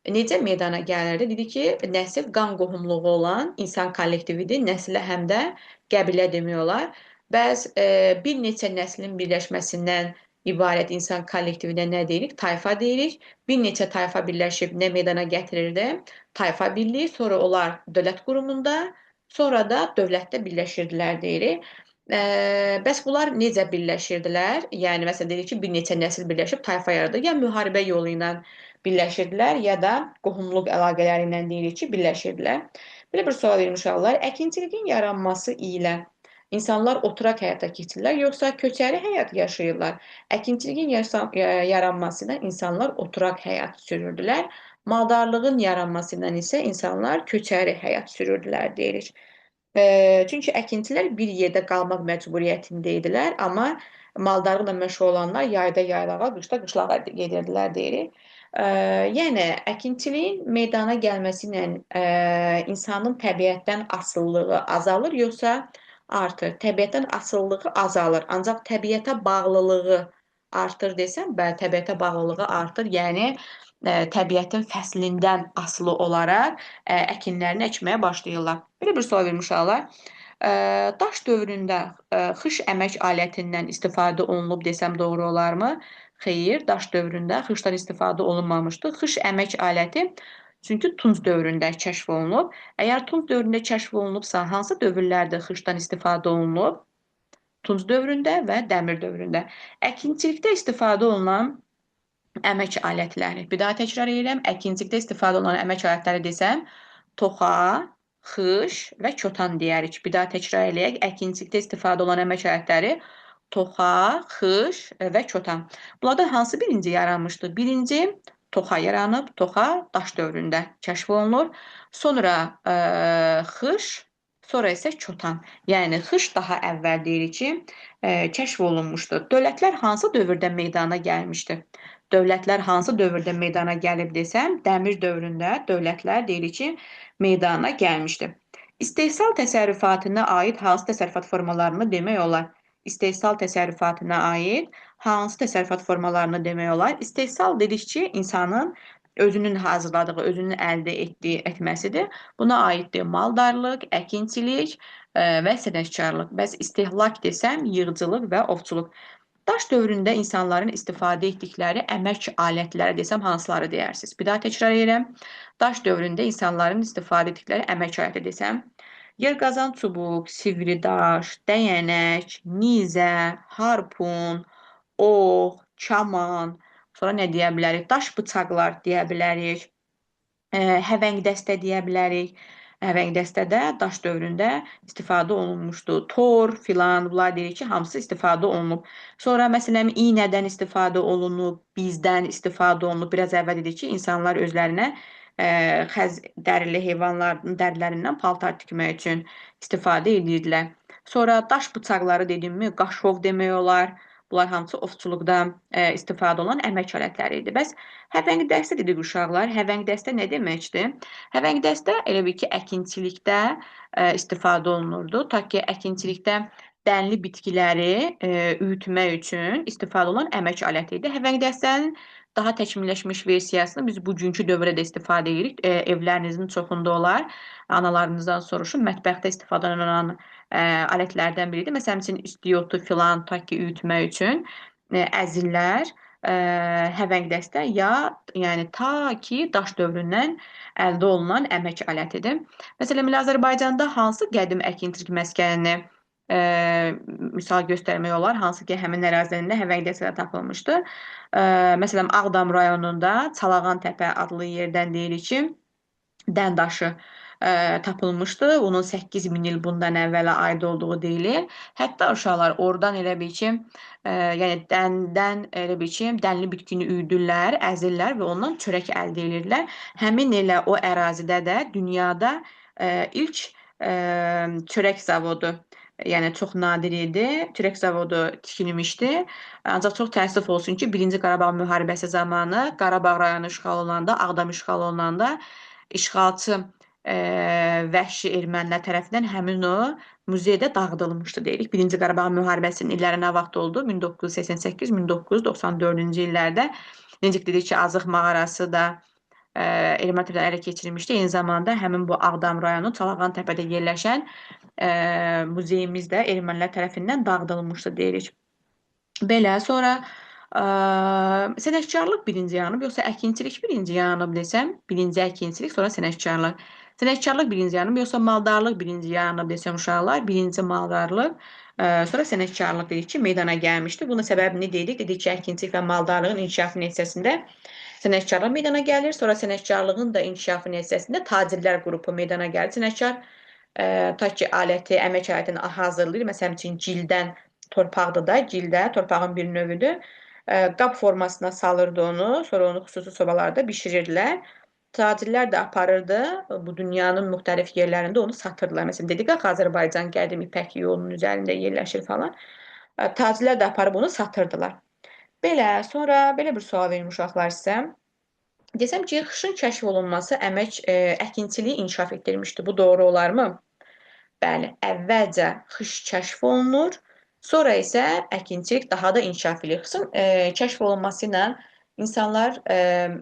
necə meydana gəlirdi? Dedi ki, nəsil qan qohumluğu olan insan kollektividir. Nəsilə həm də qəbilə demək olar. Bəs bir neçə nəslin birləşməsindən ibarət insan kollektivinə nə deyirik? Tayfa deyirik. Bir neçə tayfa birləşib nə meydana gətirirdi? Tayfa birliyi, sonra onlar dövlət qurumunda, sonra da dövlətdə birləşirdilər deyirik. Bəs bunlar necə birləşirdilər? Yəni məsələn deyirik ki, bir neçə nəsil birləşib tayfa yaradır. Ya müharibə yolu ilə birləşirdilər, ya da qohumluq əlaqələri ilə deyirik ki, birləşirdilər. Belə bir sual vermiş uşaqlar. Əkinçiliyin yaranması ilə insanlar oturaq həyata keçirirlər, yoxsa köçəri həyat yaşayırlar? Əkinçiliyin yaranması ilə insanlar oturaq həyat sürürdülər. Maldarlığın yaranması ilə isə insanlar köçəri həyat sürürdülər deyirik. Çünki əkinçilər bir yerdə qalmaq məcburiyyətində idilər, amma maldarlıqla məşğul olanlar yayda yaylağa, qışda qışlağa gedirdilər deyirik. Yəni əkinçiliyin meydana gəlməsi ilə insanın təbiətdən asılılığı azalır, yoxsa artır? Təbiətdən asılılığı azalır, ancaq təbiətə bağlılığı artır desəm, bəli, təbiətə bağlılığı artır. Yəni təbiətin fəslindən asılı olaraq əkinlərini əkməyə başlayırlar. Belə bir sual vermiş uşaqlar. Daş dövründə xış əmək alətindən istifadə olunub desəm doğru olarmı? Xeyr, daş dövründə xışdan istifadə olunmamışdı. Xış əmək aləti çünki Tunc dövründə kəşf olunub. Əgər Tunc dövründə kəşf olunubsa, hansı dövrlərdə xışdan istifadə olunub? Tunc dövründə və Dəmir dövründə. Əkinçilikdə istifadə olunan əmək alətləri. Bir daha təkrar edirəm. Əkinçilikdə istifadə olunan əmək alətləri desəm, toxa, xış və çotan deyərik. Bir daha təkrar eləyək. Əkinçilikdə istifadə olunan əmək alətləri toxa, xış və çotan. Bunlardan hansı birinci yaranmışdı? Birinci toxa yaranıb. Toxa daş dövründə kəşf olunur. Sonra xış, sonra isə çotan. Yəni xış daha əvvəl deyirik ki, kəşf olunmuşdu. Dövlətlər hansı dövrdə meydana gəlmişdi? Dövlətlər hansı dövrdə meydana gəlib desəm, Dəmir dövründə dövlətlər deyirik ki, meydana gəlmişdi. İstehsal təsərrüfatına aid hansı təsərrüfat formalarını demək olar? İstehsal təsərrüfatına aid hansı təsərrüfat formalarını demək olar? İstehsal dedikcə insanın özünün hazırladığı, özünün əldə etməsidir. Buna aiddir maldarlıq, əkinçilik və sənətkarlıq. Bəs istehlak desəm, yığıcılıq və ovçuluq. Daş dövründə insanların istifadə etdikləri əmək alətləri desəm, hansıları deyərsiniz? Bir daha təkrar edirəm. Daş dövründə insanların istifadə etdikləri əmək aləti desəm, yerqazan çubuq, sivri daş, dəyənək, nizə, harpun, ox, kaman, sonra nə deyə bilərik? Daş bıçaqlar deyə bilərik. Həvəng dəstə deyə bilərik. Həvəng dəstədə daş dövründə istifadə olunmuşdu. Tor filan, bunlar deyirik ki, hamısı istifadə olunub. Sonra məsələn iynədən istifadə olunub, bizdən istifadə olunub. Biraz əvvəl dedik ki, insanlar özlərinə xəz dərili heyvanların dərilərindən paltar tikmək üçün istifadə edirdilər. Sonra daş bıçaqları dedimmi, qaşov demək olar. Bunlar hamısı ovçuluqda istifadə olunan əmək alətləri idi. Bəs həvəng dəstə dedik uşaqlar. Həvəng dəstə nə deməkdir? Həvəng dəstə elə bil ki, əkinçilikdə istifadə olunurdu. Ta ki, əkinçilikdə dənli bitkiləri üyütmək üçün istifadə olunan əmək aləti idi. Həvəng dəstənin daha təkmilləşmiş versiyasını biz bugünkü dövrdə də istifadə edirik. Evlərinizin çoxunda olar. Analarınızdan soruşun. Mətbəxdə istifadə olunan alətlərdən biridir. Məsələn üçün istiyotu filan ta ki üyütmək üçün əzillər, həvəng dəstə ya yəni ta ki daş dövründən əldə olunan əmək alətidir. Məsələn, Azərbaycanda hansı qədim əkinçilik məskənini misal göstərmək olar, hansı ki həmin ərazilərində həvəng dəstələri tapılmışdır. Məsələn, Ağdam rayonunda Çalağan təpə adlı yerdən deyirik ki, dən daşı tapılmışdı. Onun 8000 il bundan əvvələ aid olduğu deyilir. Hətta uşaqlar oradan elə bil ki, yəni dəndən elə bil ki, dənli bitkini üyüdürlər, əzirlər və ondan çörək əldə edirlər. Həmin elə o ərazidə də dünyada ilk çörək zavodu, yəni çox nadir idi, çörək zavodu tikilmişdi. Ancaq çox təəssüf olsun ki, 1-ci Qarabağ müharibəsi zamanı Qarabağ rayonu işğal olunanda, Ağdam işğal olunanda işğalçı vəhşi ermənilər tərəfindən həmin o muzeydə dağıdılmışdı deyirik. 1-ci Qarabağ müharibəsinin illəri nə vaxt oldu? 1988-1994-cü illərdə. Necə dedik ki, Azıq mağarası da erməni tərəfindən ələ keçirilmişdi. Eyni zamanda həmin bu Ağdam rayonu Çalağan təpədə yerləşən muzeyimiz də ermənilər tərəfindən dağıdılmışdı deyirik. Belə sonra Sənətkarlıq birinci yanıb, yoxsa əkinçilik birinci yanıb desəm, birinci əkinçilik, sonra sənətkarlıq. Sənətkarlıq birinci yanıb, yoxsa maldarlıq birinci yanıb desəm uşaqlar, birinci maldarlıq, sonra sənətkarlıq dedik ki, meydana gəlmişdi. Bunun səbəbini dedik. Dedik ki, əkinçilik və maldarlığın inkişafı nəticəsində sənətkarlıq meydana gəlir. Sonra sənətkarlığın da inkişafı nəticəsində tacirlər qrupu meydana gəlir. Sənətkar ta ki aləti, əmək alətini hazırlayır. Məsələn üçün gildən torpaqdır da, gildə torpağın bir növüdür. Qab formasına salırdı onu, sonra onu xüsusi sobalarda bişirirdilər. Tacirlər də aparırdı, bu dünyanın müxtəlif yerlərində onu satırdılar. Məsələn, dedik axı Azərbaycan qədim İpək yolunun üzərində yerləşir falan. Tacirlər də aparıb onu satırdılar. Belə, sonra belə bir sual verim uşaqlar sizə. Desəm ki, xışın kəşf olunması əkinçiliyi inkişaf etdirmişdi. Bu doğru olarmı? Bəli, əvvəlcə xış kəşf olunur, sonra isə əkinçilik daha da inkişaf edir. Xışın kəşf olunması ilə insanlar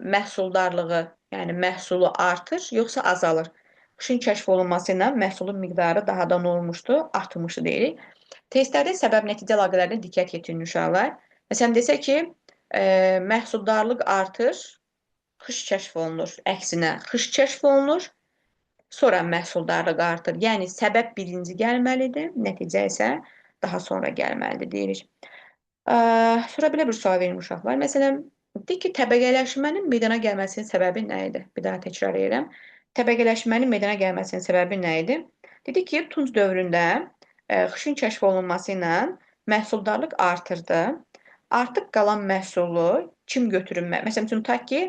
məhsuldarlığı, yəni məhsulu artır, yoxsa azalır? Xışın kəşf olunması ilə məhsulun miqdarı daha da nə olmuşdu? Artmışdı deyirik. Testlərdə səbəb-nəticə əlaqələrinə diqqət yetirin uşaqlar. Məsələn, desək ki, məhsuldarlıq artır, xış kəşf olunur. Əksinə, xış kəşf olunur, sonra məhsuldarlıq artır. Yəni səbəb birinci gəlməlidir, nəticə isə daha sonra gəlməlidir deyirik. Sonra belə bir sual verim uşaqlar. Məsələn, deyək ki, təbəqələşmənin meydana gəlməsinin səbəbi nə idi? Bir daha təkrar edirəm. Təbəqələşmənin meydana gəlməsinin səbəbi nə idi? Dedik ki, Tunc dövründə xışın kəşf olunması ilə məhsuldarlıq artırdı. Artıq qalan məhsulu kim götürünmə? Məsələn, üçün tutaq ki,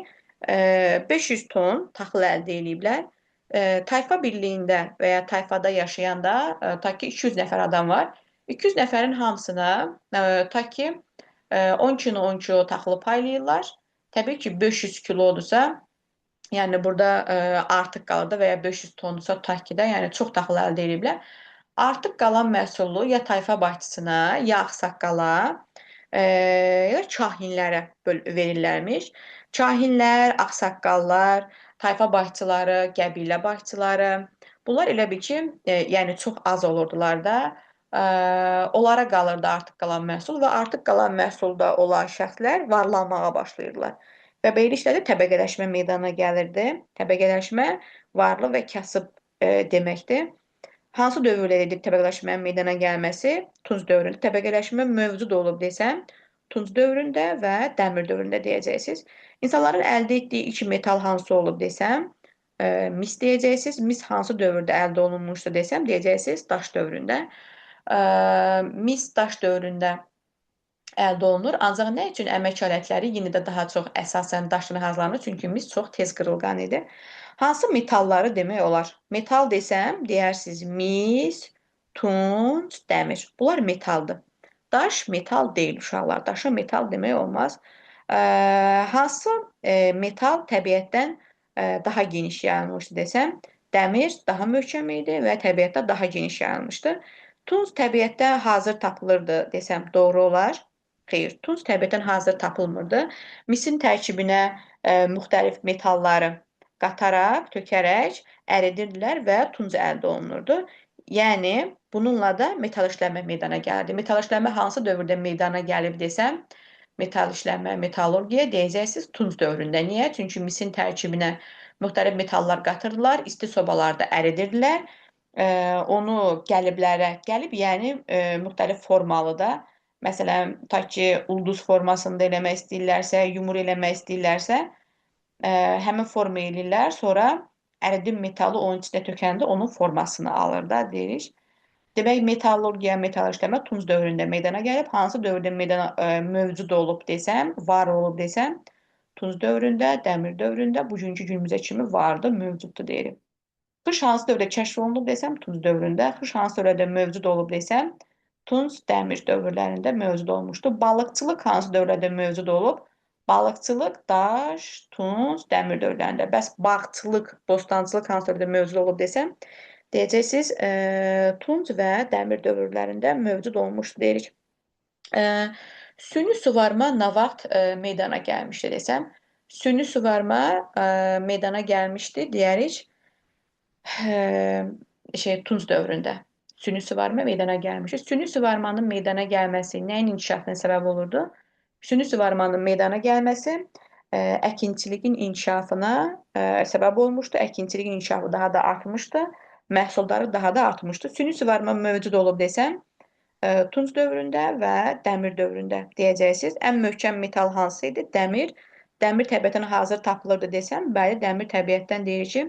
500 ton taxıl əldə ediblər. Tayfa birliyində və ya tayfada yaşayanda ta ki 200 nəfər adam var. 200 nəfərin hamısına ta ki 10 kilo 10 kilo taxılı paylayırlar. Təbii ki 500 kilodursa, yəni burada artıq qalır da və ya 500 tondusa tutaq ki də, yəni çox taxıl əldə ediblər. Artıq qalan məhsulu ya tayfa başçısına, ya ağsaqqala, ya kahinlərə verirlərmiş. Kahinlər, ağsaqqallar, tayfa başçıları, qəbilə başçıları, bunlar elə bil ki, yəni çox az olurdular da. Onlara qalırdı artıq qalan məhsul və artıq qalan məhsulda olan şəxslər varlanmağa başlayırdılar. Və beləliklə də təbəqələşmə meydana gəlirdi. Təbəqələşmə varlı və kasıb deməkdir. Hansı dövrdə edib təbəqələşmənin meydana gəlməsi? Tunc dövründə. Təbəqələşmə mövcud olub desəm, Tunc dövründə və Dəmir dövründə deyəcəksiniz. İnsanların əldə etdiyi ilk metal hansı olub desəm, mis deyəcəksiniz. Mis hansı dövrdə əldə olunmuşdu desəm, deyəcəksiniz daş dövründə. Mis daş dövründə əldə olunur. Ancaq nə üçün əmək alətləri yenə də daha çox əsasən daşdan hazırlanır? Çünki mis çox tez qırılgan idi. Hansı metalları demək olar? Metal desəm, deyərsiniz mis, tunc, dəmir. Bunlar metaldır. Daş metal deyil uşaqlar. Daşa metal demək olmaz. Hansı metal təbiətdən daha geniş yayılmışdı desəm, dəmir daha möhkəm idi və təbiətdə daha geniş yayılmışdı. Tunc təbiətdə hazır tapılırdı desəm, doğru olar. Xeyr, tunc təbiətdən hazır tapılmırdı. Misin tərkibinə müxtəlif metalları qataraq, tökərək əridirdilər və tunc əldə olunurdu. Yəni, bununla da metal işləmə meydana gəldi. Metal işləmə hansı dövrdə meydana gəlib desəm, metal işləmə, metallurgiya deyəcəksiniz tunc dövründə. Niyə? Çünki misin tərkibinə müxtəlif metallar qatırdılar, isti sobalarda əridirdilər. Onu gəlib yəni müxtəlif formalı da, məsələn, ta ki ulduz formasında eləmək istəyirlərsə, yumru eləmək istəyirlərsə, həmin forma eləyirlər, sonra əridim metalı onun içinə tökəndə onun formasını alır da deyirik. Demək, metallurgiya, metal işləmə Tunc dövründə meydana gəlib. Hansı dövrdə mövcud olub desəm, var olub desəm, Tunc dövründə, Dəmir dövründə, bugünkü günümüzə kimi vardı, mövcuddur deyirik. Xış hansı dövrdə kəşf olunub desəm, Tunc dövründə. Xış hansı dövrdə mövcud olub desəm, Tunc, Dəmir dövrlərində mövcud olmuşdu. Balıqçılıq hansı dövrdə mövcud olub? Balıqçılıq Daş, Tunc, Dəmir dövrlərində. Bəs bağçılıq, bostancılıq hansı dövrdə mövcud olub desəm, deyəcəksiniz, Tunc və Dəmir dövrlərində mövcud olmuşdu deyirik. Süni suvarma nə vaxt meydana gəlmişdi desəm, süni suvarma meydana gəlmişdi deyərik, Tunc dövründə. Süni suvarma meydana gəlmişdi. Süni suvarmanın meydana gəlməsi nəyin inkişafına səbəb olurdu? Süni suvarmanın meydana gəlməsi əkinçiliyin inkişafına səbəb olmuşdu. Əkinçiliyin inkişafı daha da artmışdı. Məhsuldarlıq daha da artmışdı. Süni suvarma mövcud olub desəm, Tunc dövründə və Dəmir dövründə deyəcəksiniz. Ən möhkəm metal hansı idi? Dəmir. Dəmir təbiətdən hazır tapılırdı desəm, bəli, dəmir təbiətdən deyir ki,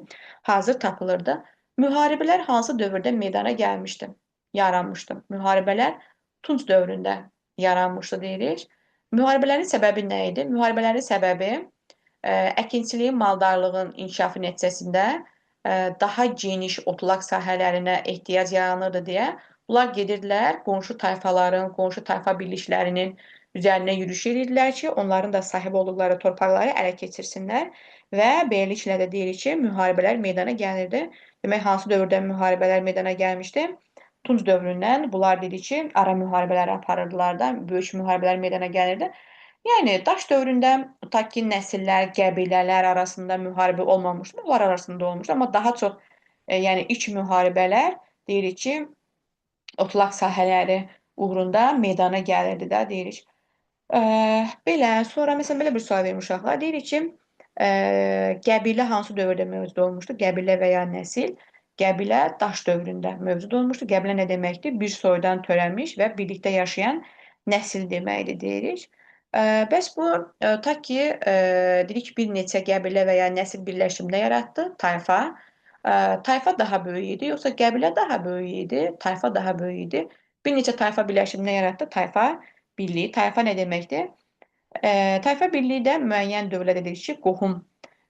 hazır tapılırdı. Müharibələr hansı dövrdə meydana gəlmişdi, yaranmışdı? Müharibələr Tunc dövründə yaranmışdı deyirik. Müharibələrin səbəbi nə idi? Müharibələrin səbəbi əkinçiliyin, maldarlığın inkişafı nəticəsində daha geniş otlaq sahələrinə ehtiyac yaranırdı deyə bunlar gedirdilər qonşu tayfaların, qonşu tayfa birliklərinin üzərinə yürüş edirdilər ki, onların da sahib olduqları torpaqları ələ keçirsinlər və beləliklə də deyirik ki, müharibələr meydana gəlirdi. Demək, hansı dövrdə müharibələr meydana gəlmişdi? Tunc dövründən bunlar dedi ki, ara müharibələri aparırdılar da, böyük müharibələr meydana gəlirdi. Yəni daş dövründə tutaq ki, nəsillər, qəbilələr arasında müharibə olmamışdı, bunlar arasında olmuşdu, amma daha çox yəni iç müharibələr deyirik ki, otlaq sahələri uğrunda meydana gəlirdi də deyirik. Belə, sonra məsələn belə bir sual vermiş uşaqlar. Deyirik ki, qəbilə hansı dövrdə mövcud olmuşdu? Qəbilə və ya nəsil? Qəbilə daş dövründə mövcud olmuşdu. Qəbilə nə deməkdir? Bir soydan törənmiş və birlikdə yaşayan nəsil deməkdir deyirik. Bəs bu, ta ki, dedik bir neçə qəbilə və ya nəsil birləşimində yaratdı tayfa. Tayfa daha böyük idi, yoxsa qəbilə daha böyük idi, tayfa daha böyük idi. Bir neçə tayfa birləşimində yaratdı tayfa birliyi. Tayfa nə deməkdir? Tayfa birliyi də müəyyən dövlət edir ki, qohum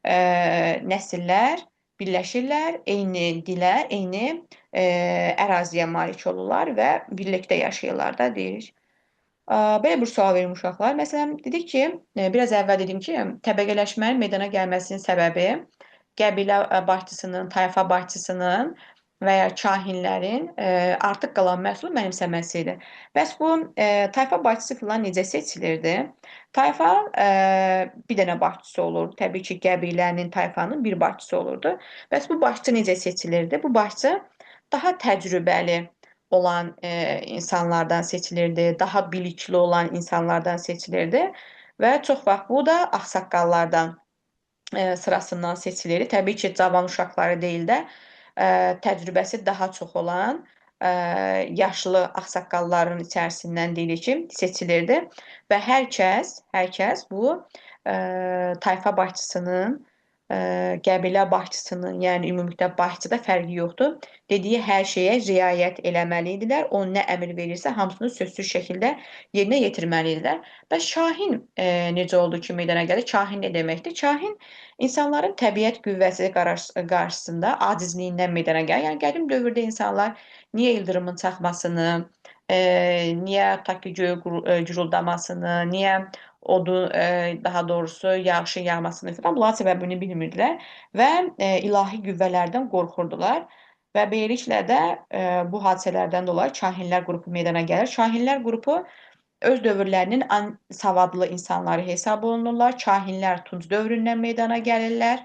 nəsillər birləşirlər, eyni dilə, eyni əraziyə malik olurlar və birlikdə yaşayırlar da deyirik. Belə bir sual verim uşaqlar. Məsələn, dedik ki, biraz əvvəl dedim ki, təbəqələşmənin meydana gəlməsinin səbəbi qəbilə başçısının, tayfa başçısının və ya kahinlərin artıq qalan məhsulu mənimsəməsidir. Bəs bu tayfa başçısı filan necə seçilirdi? Tayfa bir dənə başçısı olur. Təbii ki, qəbilənin, tayfanın bir başçısı olurdu. Bəs bu başçı necə seçilirdi? Bu başçı daha təcrübəli olan insanlardan seçilirdi, daha bilikli olan insanlardan seçilirdi və çox vaxt bu da ağsaqqallardan sırasından seçilirdi. Təbii ki, cavan uşaqları deyil də təcrübəsi daha çox olan yaşlı ağsaqqalların içərisindən deyilir ki, seçilirdi və hər kəs bu tayfa başçısının qəbilə başçısının, yəni ümumilikdə başçıda fərqi yoxdur. Dediyi hər şeyə riayət eləməli idilər. O nə əmr verirsə, hamısını sözsüz şəkildə yerinə yetirməli idilər. Bəs kahin necə oldu ki, meydana gəlir? Kahin nə deməkdir? Kahin insanların təbiət qüvvəsi qarşısında acizliyindən meydana gəlir. Yəni qədim dövrdə insanlar niyə ildırımın çaxmasını, niyə tutaq ki, göy guruldamasını, niyə odun, daha doğrusu yağışın yağmasını falan bunların səbəbini bilmirdilər və ilahi qüvvələrdən qorxurdular. Və beləliklə də bu hadisələrdən dolayı kahinlər qrupu meydana gəlir. Kahinlər qrupu öz dövrlərinin ən savadlı insanları hesab olunurlar. Kahinlər Tunc dövründən meydana gəlirlər.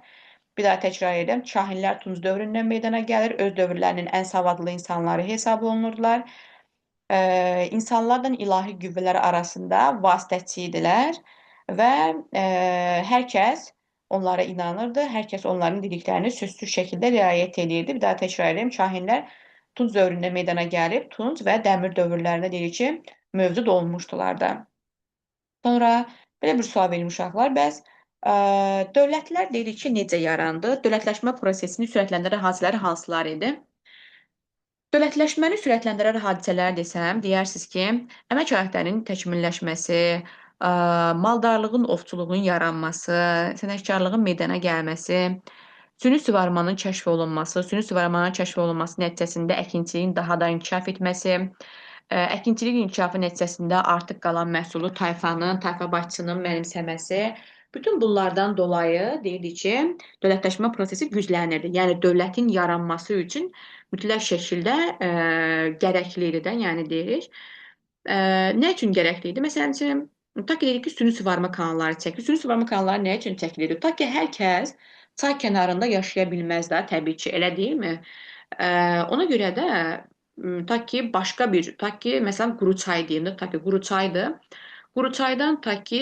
Bir daha təkrar edirəm. Kahinlər Tunc dövründən meydana gəlir. Öz dövrlərinin ən savadlı insanları hesab olunurlar. İnsanlarla ilahi qüvvələr arasında vasitəçi idilər və hər kəs onlara inanırdı, hər kəs onların dediklərini sözsüz şəkildə riayət edirdi. Bir daha təkrar edirəm, kahinlər Tunc dövründə meydana gəlib, Tunc və Dəmir dövrlərində deyirik ki, mövcud olmuşdular da. Sonra belə bir sual verim uşaqlar, bəs dövlətlər deyirik ki, necə yarandı? Dövlətləşmə prosesini sürətləndirən hadisələr hansılar idi? Dövlətləşməni sürətləndirən hadisələr desəm, deyərsiniz ki, əmək alətlərinin təkmilləşməsi, maldarlığın, ovçuluğun yaranması, sənətkarlığın meydana gəlməsi, süni suvarmanın kəşf olunması, süni suvarmanın kəşf olunması nəticəsində əkinçiliyin daha da inkişaf etməsi, əkinçilik inkişafı nəticəsində artıq qalan məhsulu tayfanın, tayfa başçısının mənimsəməsi, bütün bunlardan dolayı deyildi ki, dövlətləşmə prosesi güclənirdi. Yəni dövlətin yaranması üçün mütləq şəkildə gərəkli idi də, yəni deyirik. Nə üçün gərəkli idi? Məsələn üçün, tutaq ki, dedik ki, süni suvarma kanalları çəkilir. Süni suvarma kanalları nə üçün çəkilir? Tutaq ki, hər kəs çay kənarında yaşaya bilməz də, təbii ki, elə deyilmi? Ona görə də tutaq ki, başqa bir, tutaq ki, məsələn, quru çay deyim də, tutaq ki, quru çaydır. Quruçaydan ta ki,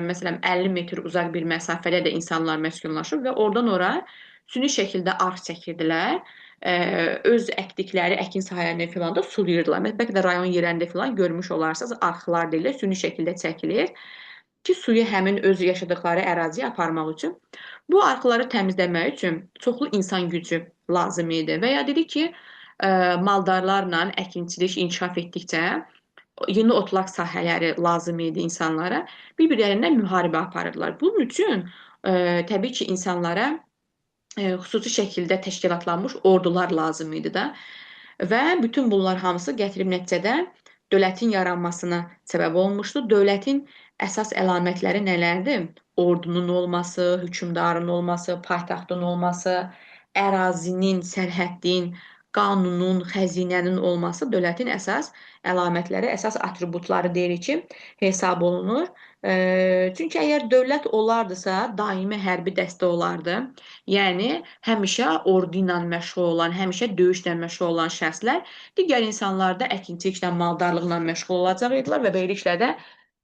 məsələn, 50 metr uzaq bir məsafədə də insanlar məskunlaşıb və oradan ora süni şəkildə arx çəkirdilər. Öz əkdikləri əkin sahələrini filan da sulayırdılar. Bəlkə də rayon yerlərində filan görmüş olarsınız, arxlar deyilir, süni şəkildə çəkilir ki, suyu həmin öz yaşadıkları əraziyə aparmaq üçün. Bu arxları təmizləmək üçün çoxlu insan gücü lazım idi və ya dedik ki, maldarlarla əkinçilik inkişaf etdikcə yeni otlaq sahələri lazım idi insanlara. Bir-birlərindən müharibə aparırdılar. Bunun üçün təbii ki, insanlara xüsusi şəkildə təşkilatlanmış ordular lazım idi da. Və bütün bunlar hamısı gətirib nəticədə dövlətin yaranmasına səbəb olmuşdu. Dövlətin əsas əlamətləri nələrdir? Ordunun olması, hökmdarın olması, paytaxtın olması, ərazinin, sərhəddin, qanunun, xəzinənin olması dövlətin əsas əlamətləri, əsas atributları deyirik ki, hesab olunur. Çünki əgər dövlət olardısa, daimi hərbi dəstə olardı. Yəni, həmişə ordu ilə məşğul olan, həmişə döyüşlə məşğul olan şəxslər digər insanlar da əkinçiliklə, maldarlıqla məşğul olacaqdılar və beləliklə də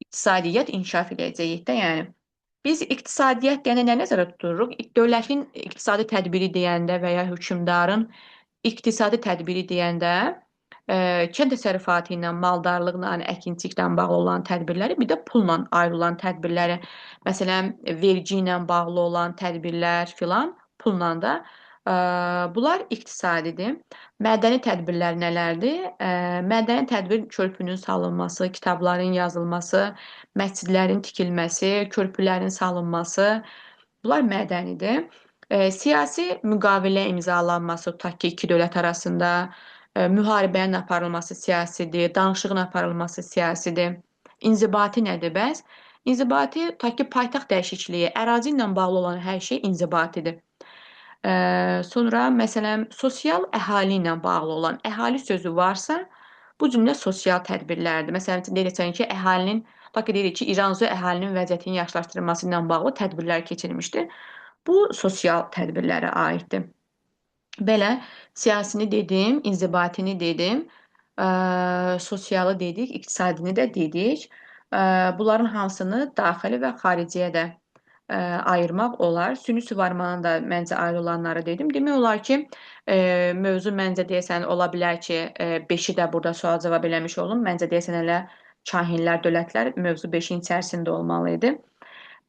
iqtisadiyyat inkişaf edəcəkdi də, yəni. Biz iqtisadiyyat deyəndə nə nəzərdə tuturuq? Dövlətin iqtisadi tədbiri deyəndə və ya hökmdarın iqtisadi tədbiri deyəndə kənd təsərrüfatı ilə, maldarlıqla, əkinçiliklə bağlı olan tədbirləri, bir də pulla ayrılan tədbirləri, məsələn, vergi ilə bağlı olan tədbirlər filan, pulla da bunlar iqtisadidir. Mədəni tədbirlər nələrdir? Mədəni tədbir körpünün salınması, kitabların yazılması, məscidlərin tikilməsi, körpülərin salınması, bunlar mədənidir. Siyasi müqavilə imzalanması, tutaq ki, iki dövlət arasında müharibənin aparılması siyasidir, danışığın aparılması siyasidir. İnzibati nədir bəs? İnzibati, tutaq ki, paytaxt dəyişikliyi, ərazi ilə bağlı olan hər şey inzibatidir. Sonra, məsələn, sosial əhali ilə bağlı olan, əhali sözü varsa, bu cümlə sosial tədbirlərdir. Məsələn, deyirsən ki, əhalinin, tutaq ki, deyirik ki, İranzu əhalinin vəziyyətinin yaxşılaşdırılması ilə bağlı tədbirlər keçirilmişdir. Bu, sosial tədbirlərə aiddir. Belə siyasini dedim, inzibatini dedim, sosialı dedik, iqtisadini də dedik. Bunların hamısını daxili və xariciyə də ayırmaq olar. Süni suvarmanın da məncə ayrı olanları dedim. Demək olar ki, mövzu məncə deyəsən ola bilər ki, 5-i də burada sual cavab eləmiş olum. Məncə deyəsən elə kahinlər, dövlətlər mövzu 5-in içərisində olmalı idi.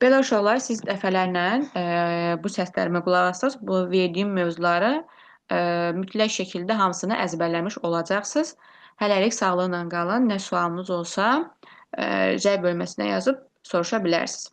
Belə uşaqlar, siz dəfələrlə bu səslərimə qulaq asasınız. Bu verdiyim mövzuları mütləq şəkildə hamısını əzbərləmiş olacaqsınız. Hələlik sağlıqla qalın. Nə sualınız olsa, cəy bölməsinə yazıb soruşa bilərsiniz.